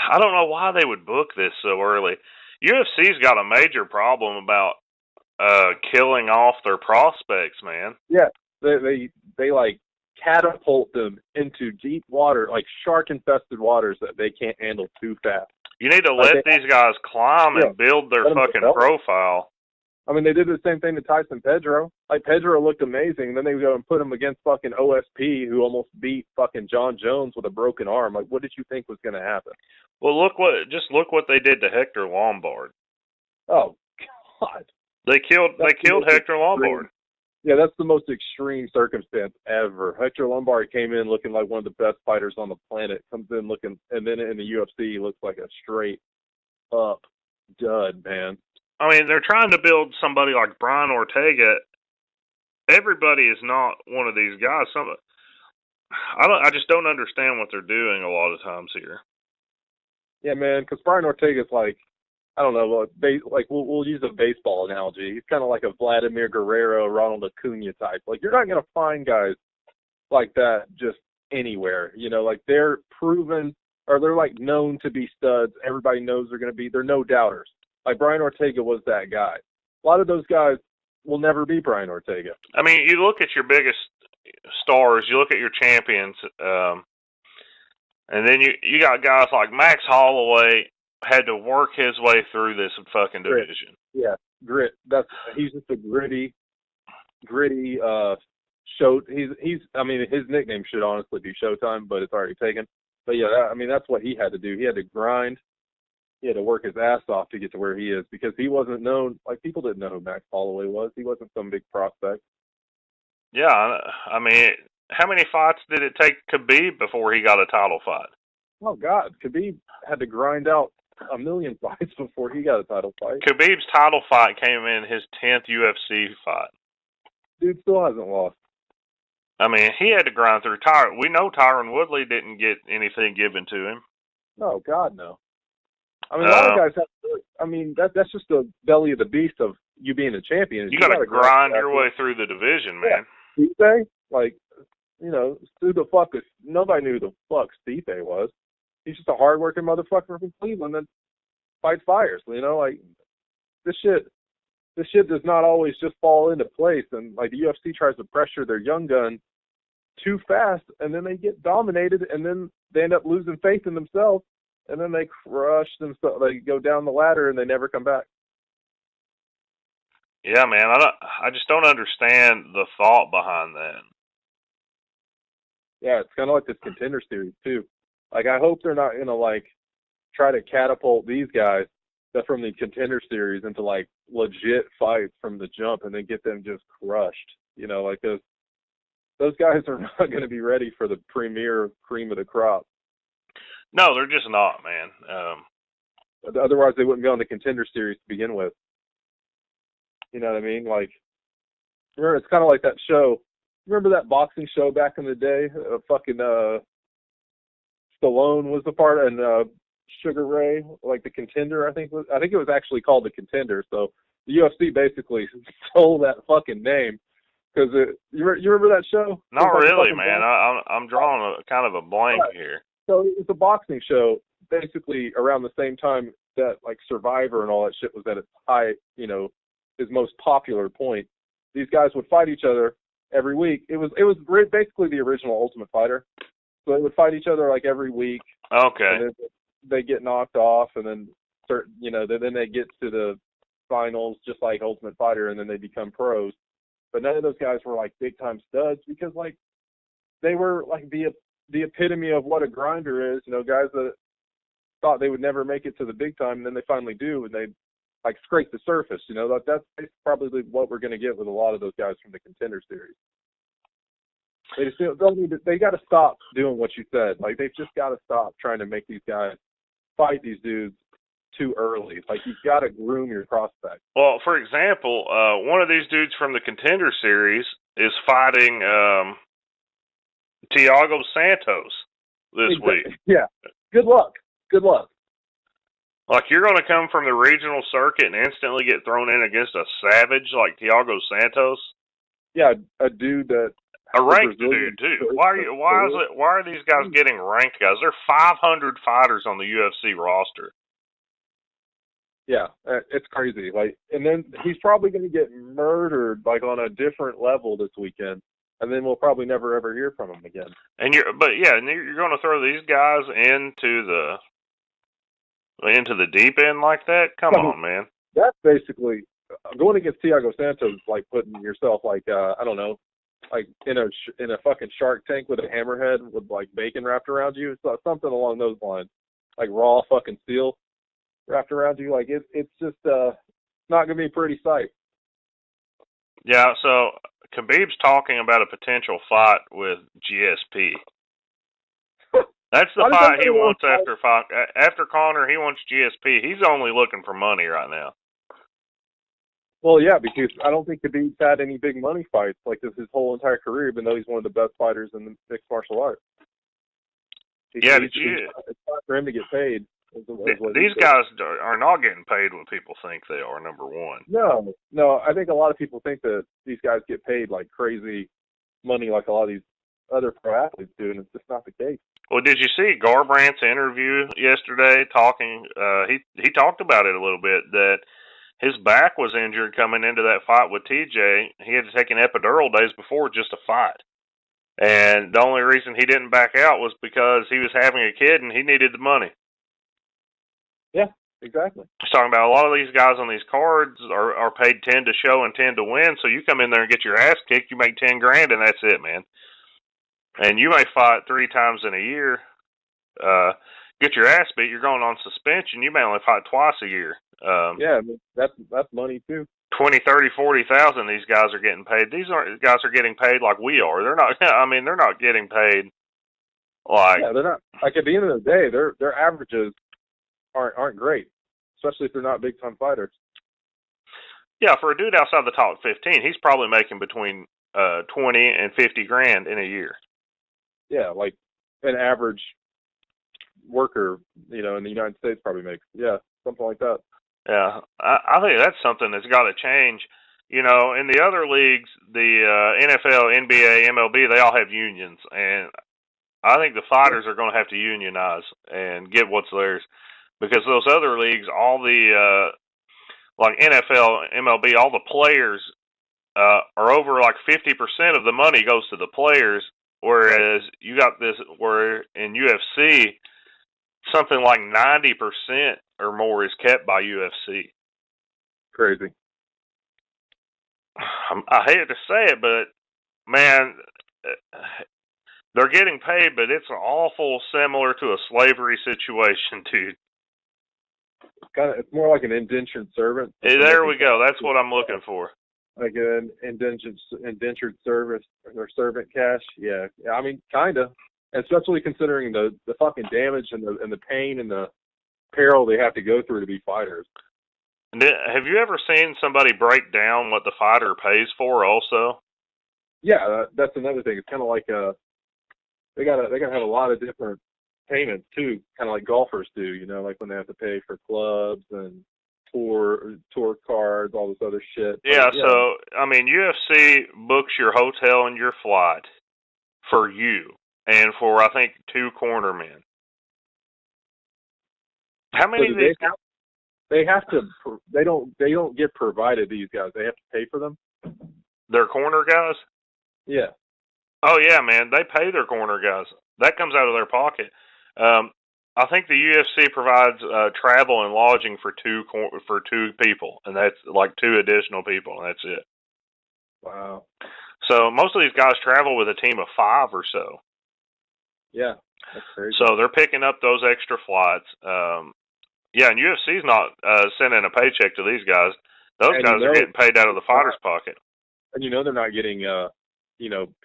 I don't know why they would book this so early. UFC's got a major problem about killing off their prospects, man. Yeah, they like catapult them into deep water, like shark-infested waters that they can't handle too fast. You need to let these guys climb and build their fucking profile. I mean, they did the same thing to Tyson Pedro. Like, Pedro looked amazing. Then they go and put him against fucking OSP, who almost beat fucking John Jones with a broken arm. Like, what did you think was going to happen? Well, look what they did to Hector Lombard. Oh, God. They killed Hector Lombard. Yeah, that's the most extreme circumstance ever. Hector Lombard came in looking like one of the best fighters on the planet. Comes in looking, and then in the UFC, he looks like a straight up dud, man. I mean, they're trying to build somebody like Brian Ortega. Everybody is not one of these guys. I just don't understand what they're doing a lot of times here. Yeah, man, because Brian Ortega's like, I don't know, like we'll use a baseball analogy. He's kind of like a Vladimir Guerrero, Ronald Acuna type. Like, you're not going to find guys like that just anywhere. You know, like, they're proven, or they're like known to be studs. Everybody knows they're no doubters. Like, Brian Ortega was that guy. A lot of those guys will never be Brian Ortega. I mean, you look at your biggest stars, you look at your champions, and then you got guys like Max Holloway had to work his way through this fucking division. Yeah, grit. He's just a gritty show. I mean, his nickname should honestly be Showtime, but it's already taken. But yeah, I mean, that's what he had to do. He had to grind. He had to work his ass off to get to where he is, because he wasn't known. Like, people didn't know who Max Holloway was. He wasn't some big prospect. Yeah, I mean, how many fights did it take Khabib before he got a title fight? Oh, God. Khabib had to grind out a million fights before he got a title fight. Khabib's title fight came in his 10th UFC fight. Dude still hasn't lost. I mean, he had to grind through We know Tyron Woodley didn't get anything given to him. Oh, God, no. I mean, a lot of guys have to, I mean, that's just the belly of the beast of you being a champion. You got to grind your way through the division, man. Yeah. Stipe, like, you know, nobody knew who the fuck Stipe was. He's just a hardworking motherfucker from Cleveland that fights fires. You know, like this shit does not always just fall into place. And like the UFC tries to pressure their young gun too fast, and then they get dominated, and then they end up losing faith in themselves, and then they crush themselves. They go down the ladder, and they never come back. Yeah, man, I just don't understand the thought behind that. Yeah, it's kind of like this Contender Series too. Like, I hope they're not gonna like try to catapult these guys that from the Contender Series into like legit fights from the jump, and then get them just crushed. You know, like those guys are not going to be ready for the premier cream of the crop. No, they're just not, man. Otherwise, they wouldn't be on the Contender Series to begin with. You know what I mean? Like, remember, it's kind of like that show. Remember that boxing show back in the day? Fucking Stallone was the part, and Sugar Ray, like the Contender. I think it was actually called the Contender. So the UFC basically stole that fucking name. Because you remember that show? Not really, man. I'm drawing a kind of a blank here. So it's a boxing show, basically around the same time that like Survivor and all that shit was at its high, you know, his most popular point. These guys would fight each other every week. It was basically the original Ultimate Fighter. So they would fight each other like every week. Okay. And then they get knocked off, and then then they get to the finals just like Ultimate Fighter, and then they become pros. But none of those guys were like big time studs because like they were like the epitome of what a grinder is, you know, guys that thought they would never make it to the big time, and then they finally do, and they like scrape the surface, you know. That's probably what we're going to get with a lot of those guys from the Contender Series. They just don't need to, they got to stop doing what you said. Like, they've just got to stop trying to make these guys fight these dudes too early. Like, you've got to groom your prospect. Well, for example, one of these dudes from the Contender Series is fighting Thiago Santos this week. Yeah. Good luck. Good luck. Like, you're going to come from the regional circuit and instantly get thrown in against a savage like Thiago Santos? Yeah, a dude that... A ranked dude, too. Why are these guys getting ranked guys? There are 500 fighters on the UFC roster. Yeah, it's crazy. Like, and then he's probably going to get murdered, like, on a different level this weekend, and then we'll probably never ever hear from him again. And you're going to throw these guys into the deep end like that? Come on, man. That's basically going against Thiago Santos, like putting yourself like I don't know, like in a fucking Shark Tank with a hammerhead with like bacon wrapped around you. So something along those lines, like raw fucking steel wrapped around you. Like it's just not gonna be a pretty sight. Yeah. So Khabib's talking about a potential fight with GSP. That's the fight he wants after Conor. He wants GSP. He's only looking for money right now. Well, yeah, because I don't think Khabib's had any big money fights like this his whole entire career, even though he's one of the best fighters in the mixed martial arts. It's time for him to get paid. These guys are not getting paid what people think they are, number one. No, I think a lot of people think that these guys get paid like crazy money like a lot of these other pro athletes do, and it's just not the case. Well, did you see Garbrandt's interview yesterday talking? He talked about it a little bit, that his back was injured coming into that fight with TJ. He had to take an epidural days before just to fight. And the only reason he didn't back out was because he was having a kid and he needed the money. Yeah, exactly. He's talking about a lot of these guys on these cards are paid 10 to show and 10 to win. So you come in there and get your ass kicked, you make 10 grand, and that's it, man. And you may fight 3 times in a year, get your ass beat, you're going on suspension. You may only fight twice a year. Yeah, that's money too. 20, 30, 40,000 these guys are getting paid. These guys are getting paid like we are. They're not, I mean, they're not getting paid like... Yeah, they're not. Like, at the end of the day, their averages aren't great, especially if they're not big-time fighters. Yeah, for a dude outside the top 15, he's probably making between 20 and 50 grand in a year. Yeah, like an average worker, you know, in the United States probably makes. Yeah, something like that. Yeah, I think that's something that's got to change. You know, in the other leagues, the NFL, NBA, MLB, they all have unions, and I think the fighters are going to have to unionize and get what's theirs, because those other leagues, all the like NFL, MLB, all the players are over like 50% of the money goes to the players, whereas you got this where in UFC something like 90% or more is kept by UFC. Crazy. I hate to say it, but man, they're getting paid, but it's awful similar to a slavery situation, dude. It's more like an indentured servant. There we go. That's what I'm looking for. Like an indentured service or servant cash. Yeah. I mean, kind of. Especially considering the fucking damage and the pain and the peril they have to go through to be fighters. Have you ever seen somebody break down what the fighter pays for also? Yeah, that's another thing. It's kind of like they gotta have a lot of different payments too, kind of like golfers do. You know, like when they have to pay for clubs and tour cards, all this other shit. Yeah, so I mean, UFC books your hotel and your flight for you, and for I think 2 cornermen. How many so of these? They have to. They don't get provided these guys. They have to pay for them. Their corner guys? Yeah. Oh yeah, man. They pay their corner guys. That comes out of their pocket. I think the UFC provides travel and lodging for two people, and that's like 2 additional people, and that's it. Wow. So most of these guys travel with a team of 5 or so. Yeah, that's crazy. So they're picking up those extra flights. Yeah, and UFC's not sending a paycheck to these guys. Those guys are getting paid out of the fighter's pocket. And they're not getting,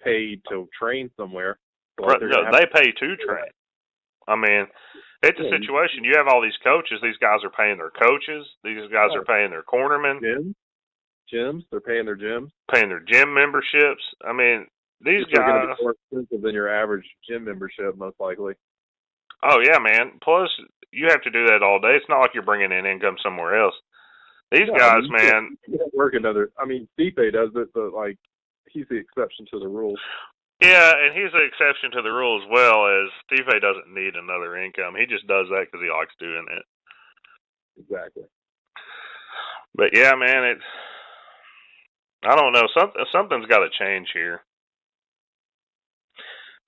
paid to train somewhere. So right, no, they pay to train. I mean, it's a situation. You have all these coaches. These guys are paying their coaches. These guys are paying their cornermen. Gyms. They're paying their gyms. Paying their gym memberships. I mean, these guys are going to be more expensive than your average gym membership, most likely. Oh, yeah, man. Plus, you have to do that all day. It's not like you're bringing in income somewhere else. These guys, man. You can't work another. I mean, Stipe does it, but, he's the exception to the rules. Yeah, and he's the exception to the rule as well, as Stipe doesn't need another income. He just does that because he likes doing it. Exactly. But, yeah, man, I don't know. Something's got to change here.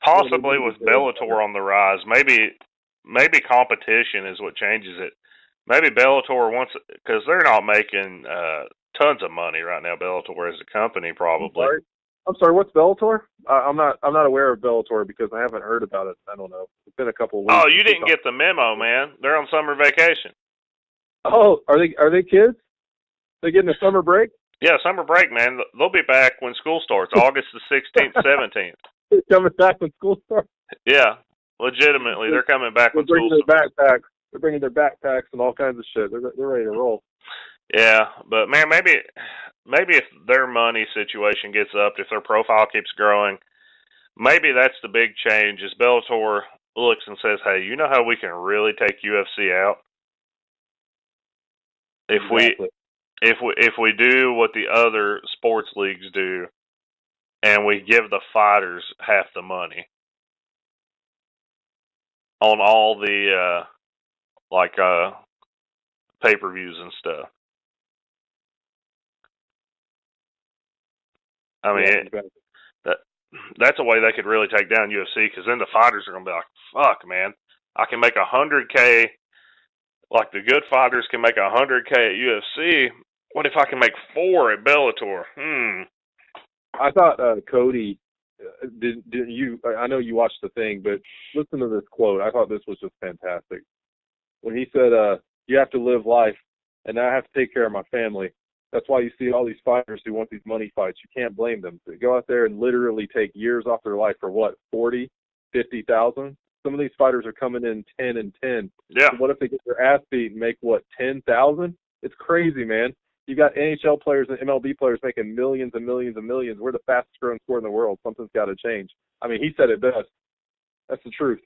Possibly with Bellator on the rise. Maybe competition is what changes it. Maybe Bellator wants, because they're not making tons of money right now. Bellator as a company, probably. I'm sorry. What's Bellator? I'm not aware of Bellator because I haven't heard about it. I don't know. It's been a couple of weeks. Oh, you didn't get the memo, man. They're on summer vacation. Oh, are they kids? They getting a summer break? Yeah, summer break, man. They'll be back when school starts, August the 16th, 17th. They're coming back when school starts? Yeah, legitimately, they're coming back when school starts. They're bringing their backpacks and all kinds of shit. They're ready to roll. Yeah, but man, maybe if their money situation gets up, if their profile keeps growing, maybe that's the big change. Is Bellator looks and says, "Hey, you know how we can really take UFC out? If we do what the other sports leagues do, and we give the fighters half the money on all the pay-per-views and stuff." I mean, that's a way they could really take down UFC, because then the fighters are going to be like, fuck, man, I can make $100K, like the good fighters can make $100K at UFC. What if I can make 4 at Bellator? I thought Cody, didn't you, I know you watched the thing, but listen to this quote. I thought this was just fantastic. When he said, you have to live life, and I have to take care of my family. That's why you see all these fighters who want these money fights. You can't blame them. They go out there and literally take years off their life for what, 40, 50,000? Some of these fighters are coming in 10 and 10. Yeah. So what if they get their ass beat and make, 10,000? It's crazy, man. You got NHL players and MLB players making millions and millions and millions. We're the fastest growing sport in the world. Something's got to change. I mean, he said it best. That's the truth.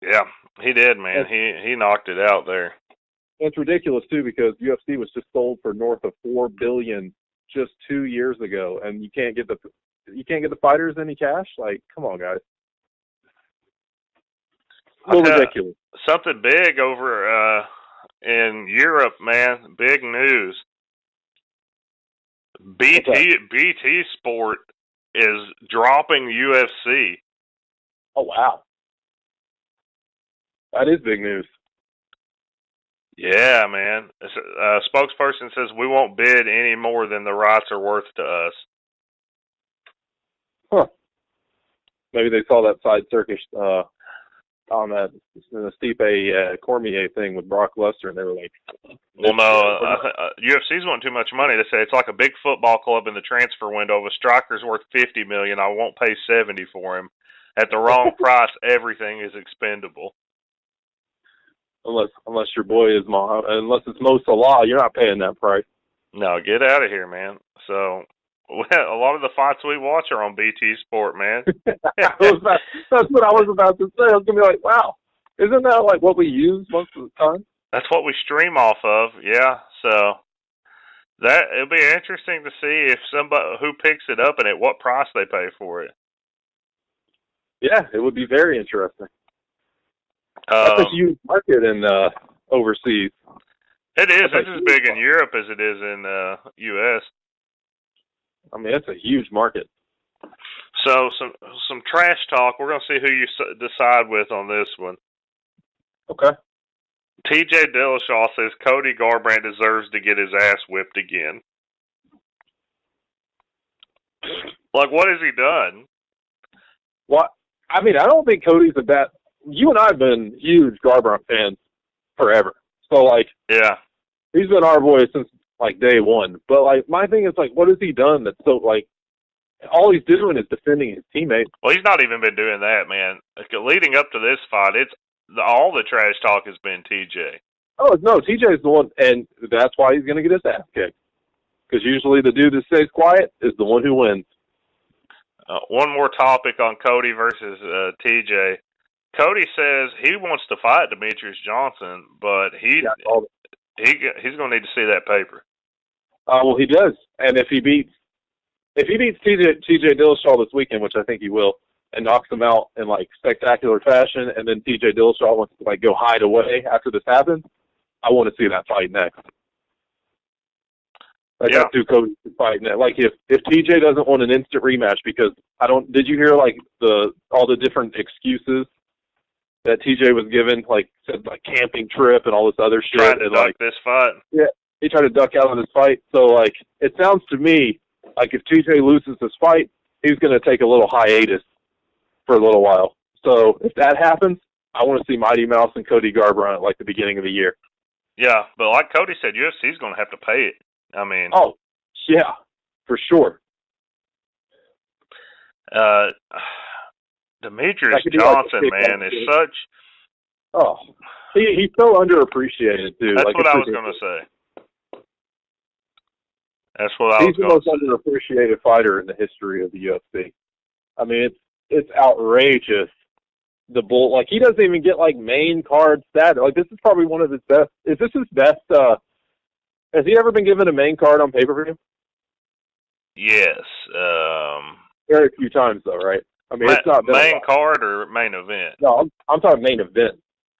Yeah, he did, man. He knocked it out there. It's ridiculous too, because UFC was just sold for north of $4 billion just 2 years ago, and you can't get the fighters any cash. Like, come on, guys. ridiculous. Something big over in Europe, man. Big news. BT Sport is dropping UFC. Oh, wow. That is big news. Yeah, man. A spokesperson says we won't bid any more than the rights are worth to us. Huh. Maybe they saw that side circus on that Stipe Cormier thing with Brock Lesnar, and they were like, well, no, UFC's wanting too much money. They say it's like a big football club in the transfer window. If a striker's worth $50 million, I won't pay $70 for him. At the wrong price, everything is expendable. Unless your boy is unless it's Mo Salah, you're not paying that price. No, get out of here, man. So, a lot of the fights we watch are on BT Sport, man. That's what I was about to say. I was gonna be like, wow, isn't that like what we use most of the time? That's what we stream off of, yeah. So it'll be interesting to see if somebody who picks it up and at what price they pay for it. Yeah, it would be very interesting. That's a huge market in overseas. It is. It's as big in Europe as it is in U.S. I mean, it's a huge market. So some trash talk. We're going to see who you decide with on this one. Okay. T.J. Dillashaw says Cody Garbrandt deserves to get his ass whipped again. Like, what has he done? What? I mean, I don't think Cody's a bad. You and I have been huge Garbrandt fans forever. So, like, yeah, he's been our boy since, like, day one. But, like, my thing is, like, what has he done that's so, like, all he's doing is defending his teammate. Well, he's not even been doing that, man. Leading up to this fight, all the trash talk has been TJ. Oh, no, TJ's the one, and that's why he's going to get his ass kicked. Because usually the dude that stays quiet is the one who wins. One more topic on Cody versus TJ. Cody says he wants to fight Demetrius Johnson, but he's going to need to see that paper. Well, he does, and if he beats TJ Dillashaw this weekend, which I think he will, and knocks him out in like spectacular fashion, and then TJ Dillashaw wants to like go hide away after this happens, I want to see that fight next. Like, that's who Cody's fighting next. Like if TJ doesn't want an instant rematch, because did you hear like all the different excuses that TJ was given, like said like camping trip and all this other shit, trying to and duck like this fight. Yeah, he tried to duck out of this fight. So like it sounds to me like if TJ loses this fight, he's going to take a little hiatus for a little while. So if that happens, I want to see Mighty Mouse and Cody Garbrandt at like the beginning of the year. Yeah, but like Cody said, UFC's going to have to pay it. I mean, oh yeah, for sure. Demetrius Johnson, man, is such. Oh, he's so underappreciated, dude. That's like, what I was going to say. That's what I was going to say. He's the most underappreciated fighter in the history of the UFC. I mean, it's outrageous. The bull, like he doesn't even get like main card status. Like this is probably one of his best. Is this his best? Has he ever been given a main card on pay-per-view? Yes. Very few times though, right? I mean, it's not been main card or main event. No, I'm talking main event.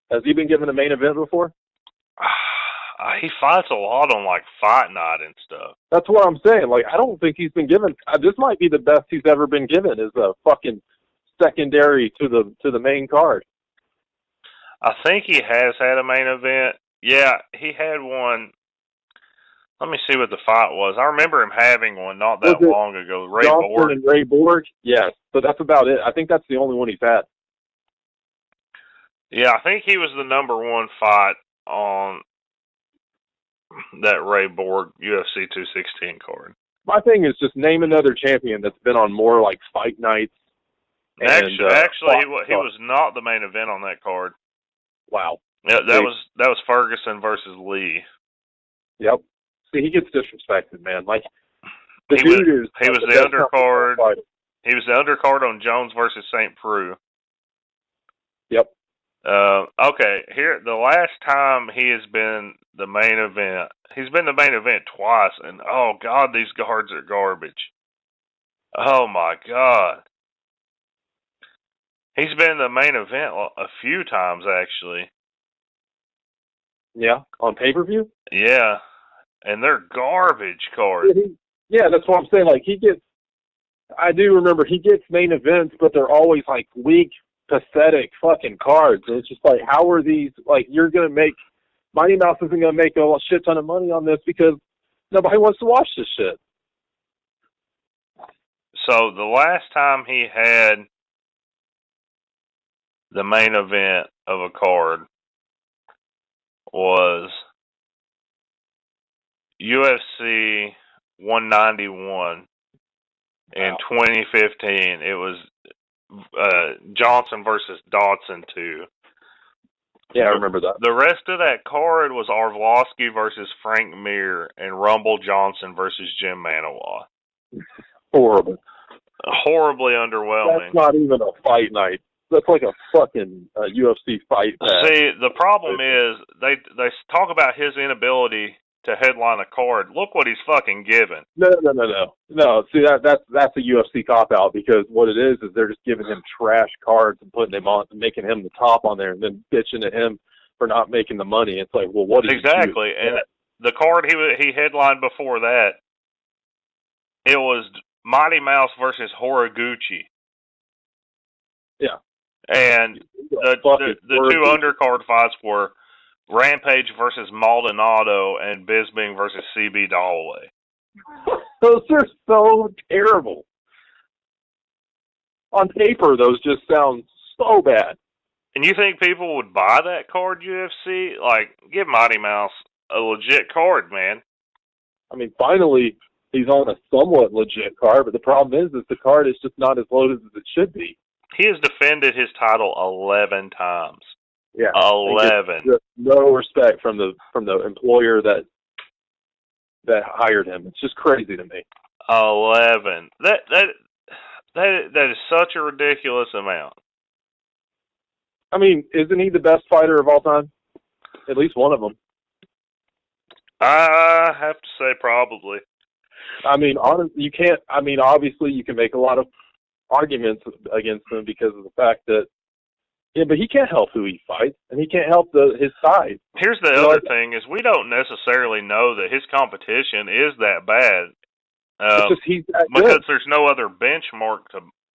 Has he been given a main event before? He fights a lot on like Fight Night and stuff. That's what I'm saying. Like, I don't think he's been given. This might be the best he's ever been given. Is a fucking secondary to the main card. I think he has had a main event. Yeah, he had one. Let me see what the fight was. I remember him having one not that long ago. Ray Johnson Borg. and Ray Borg? Yes, but that's about it. I think that's the only one he's had. Yeah, I think he was the number one fight on that Ray Borg UFC 216 card. My thing is just name another champion that's been on more like fight nights. Actually, he was not the main event on that card. Wow. Yeah, that was Ferguson versus Lee. Yep. See, he gets disrespected, man. Like he was the undercard. He was the undercard on Jones versus St. Preux. Yep. Okay, here the last time he has been the main event. He's been the main event twice, and oh god, these guards are garbage. Oh my god. He's been in the main event a few times, actually. Yeah, on pay-per-view? Yeah, and they're garbage cards. Yeah, that's what I'm saying. Like, I do remember he gets main events, but they're always, like, weak, pathetic fucking cards. And it's just like, how are these, like, you're going to make, Mighty Mouse isn't going to make a shit ton of money on this because nobody wants to watch this shit. So the last time he had the main event of a card was UFC 191 in 2015. It was Johnson versus Dodson 2. Yeah, I remember that. The rest of that card was Arlovsky versus Frank Mir and Rumble Johnson versus Jim Manawa. Horrible. Horribly underwhelming. That's not even a fight night. That's like a fucking UFC fight pass. See, the problem is they talk about his inability to headline a card. Look what he's fucking given. No. See, that's a UFC cop out because what it is they're just giving him trash cards and putting him on, making him the top on there, and then bitching at him for not making the money. It's like, well, what? Exactly, and the card he headlined before that, it was Mighty Mouse versus Horiguchi. Yeah. And the two undercard fights were Rampage versus Maldonado and Bisping versus CB Dalloway. Those are so terrible. On paper, those just sound so bad. And you think people would buy that card, UFC? Like, give Mighty Mouse a legit card, man. I mean, finally, he's on a somewhat legit card, but the problem is the card is just not as loaded as it should be. He has defended his title 11 times. Yeah, 11. Just no respect from the employer that hired him. It's just crazy to me. 11. That is such a ridiculous amount. I mean, isn't he the best fighter of all time? At least one of them. I have to say probably. I mean, honestly, you can't. I mean, obviously, you can make a lot of arguments against him because of the fact that, yeah, but he can't help who he fights, and he can't help his side. Here's the other thing: is we don't necessarily know that his competition is that bad. It's just he's that because good. There's no other benchmark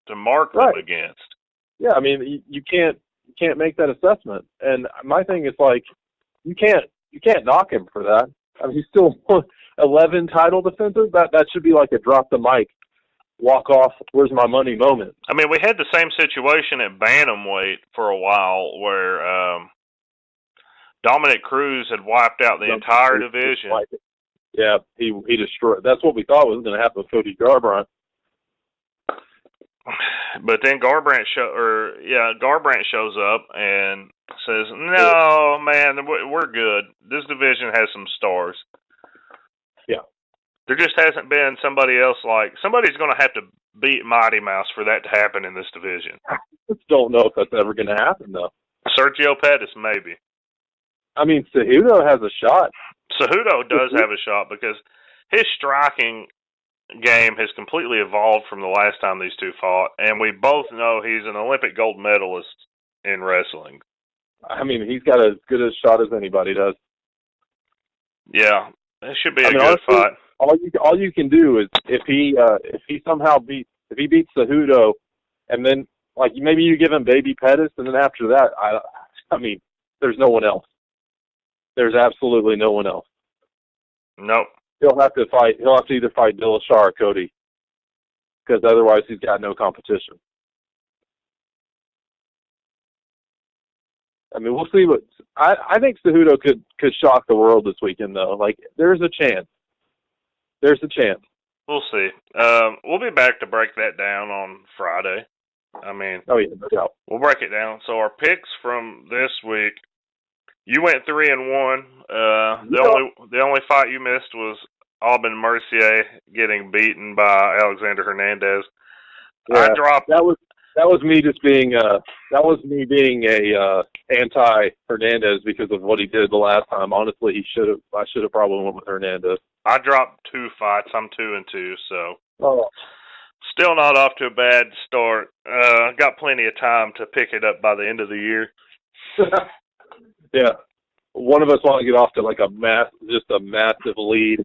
to mark them against. Yeah, I mean, you can't make that assessment. And my thing is like, you can't knock him for that. I mean, he's still 11 title defenses. That should be like a drop the mic, walk off, where's my money moment. I mean, we had the same situation at bantamweight for a while where Dominic Cruz had wiped out the entire division. Yeah, he destroyed. That's what we thought was going to happen with Cody Garbrandt. But then Garbrandt shows up and says, "No, man, we're good. This division has some stars." Yeah. There just hasn't been somebody else somebody's going to have to beat Mighty Mouse for that to happen in this division. I just don't know if that's ever going to happen, though. Sergio Pettis, maybe. I mean, Cejudo has a shot. Cejudo does have a shot because his striking game has completely evolved from the last time these two fought, and we both know he's an Olympic gold medalist in wrestling. I mean, he's got as good a shot as anybody does. Yeah, it should be a good fight. All you can do is if he somehow beats Cejudo, and then maybe you give him baby Pettis, and then after that, I mean, there's no one else. There's absolutely no one else. Nope. He'll have to either fight Dillashaw or Cody, because otherwise he's got no competition. I mean, we'll see. I think Cejudo could shock the world this weekend, though. Like, there's a chance. There's a chance. We'll see. We'll be back to break that down on Friday. I mean, oh yeah, no doubt. We'll break it down. So our picks from this week. You went 3-1. The only fight you missed was Aubin Mercier getting beaten by Alexander Hernandez. Yeah, I dropped. That was me just being a anti Hernandez because of what he did the last time. Honestly, I should have probably went with Hernandez. I dropped 2 fights. I'm 2-2. So. Oh. Still not off to a bad start. Got plenty of time to pick it up by the end of the year. Yeah. One of us want to get off to like a massive lead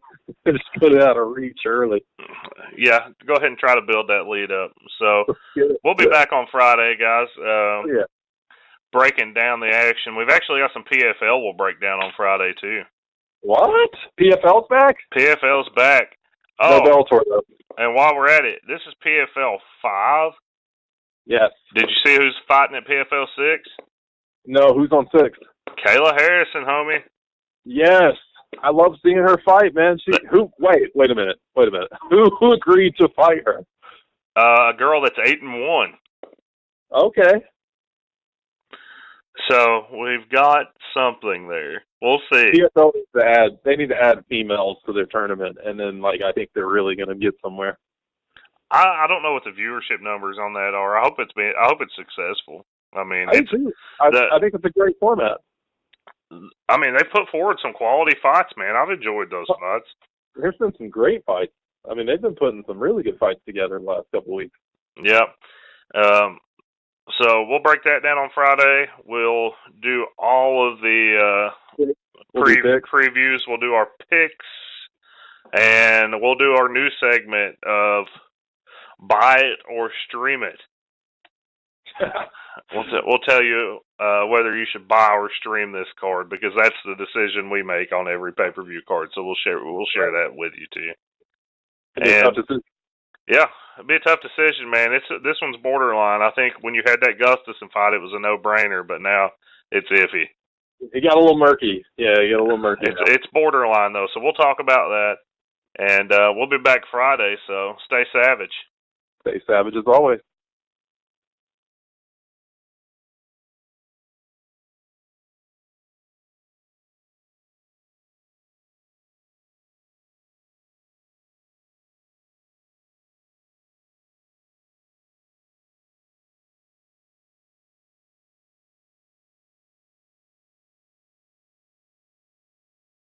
and just put it out of reach early. Yeah, go ahead and try to build that lead up. So we'll be back on Friday, guys. Breaking down the action. We've actually got some PFL we'll break down on Friday too. What? PFL's back? PFL's back. No Bellator though. And while we're at it, this is PFL 5. Yes. Did you see who's fighting at PFL 6? No, who's on 6? Kayla Harrison, homie. Yes. I love seeing her fight, man. Wait a minute. Who agreed to fight her? A girl that's 8-1. Okay. So we've got something there. We'll see. PFL needs to add females to their tournament, and then I think they're really going to get somewhere. I don't know what the viewership numbers on that are. I hope it's successful. I mean, I think it's a great format. I mean, they put forward some quality fights, man. I've enjoyed those fights. There's been some great fights. I mean, they've been putting some really good fights together the last couple of weeks. Yep. So we'll break that down on Friday. We'll do all of the previews. We'll do our picks, and we'll do our new segment of buy it or stream it. We'll tell you whether you should buy or stream this card, because that's the decision we make on every pay-per-view card. So we'll share that with you too. Yeah, it'd be a tough decision, man. This one's borderline. I think when you had that Gustafsson fight, it was a no-brainer, but now it's iffy. It got a little murky. Yeah, it got a little murky. It's borderline though, so we'll talk about that, and we'll be back Friday. So stay savage. Stay savage as always.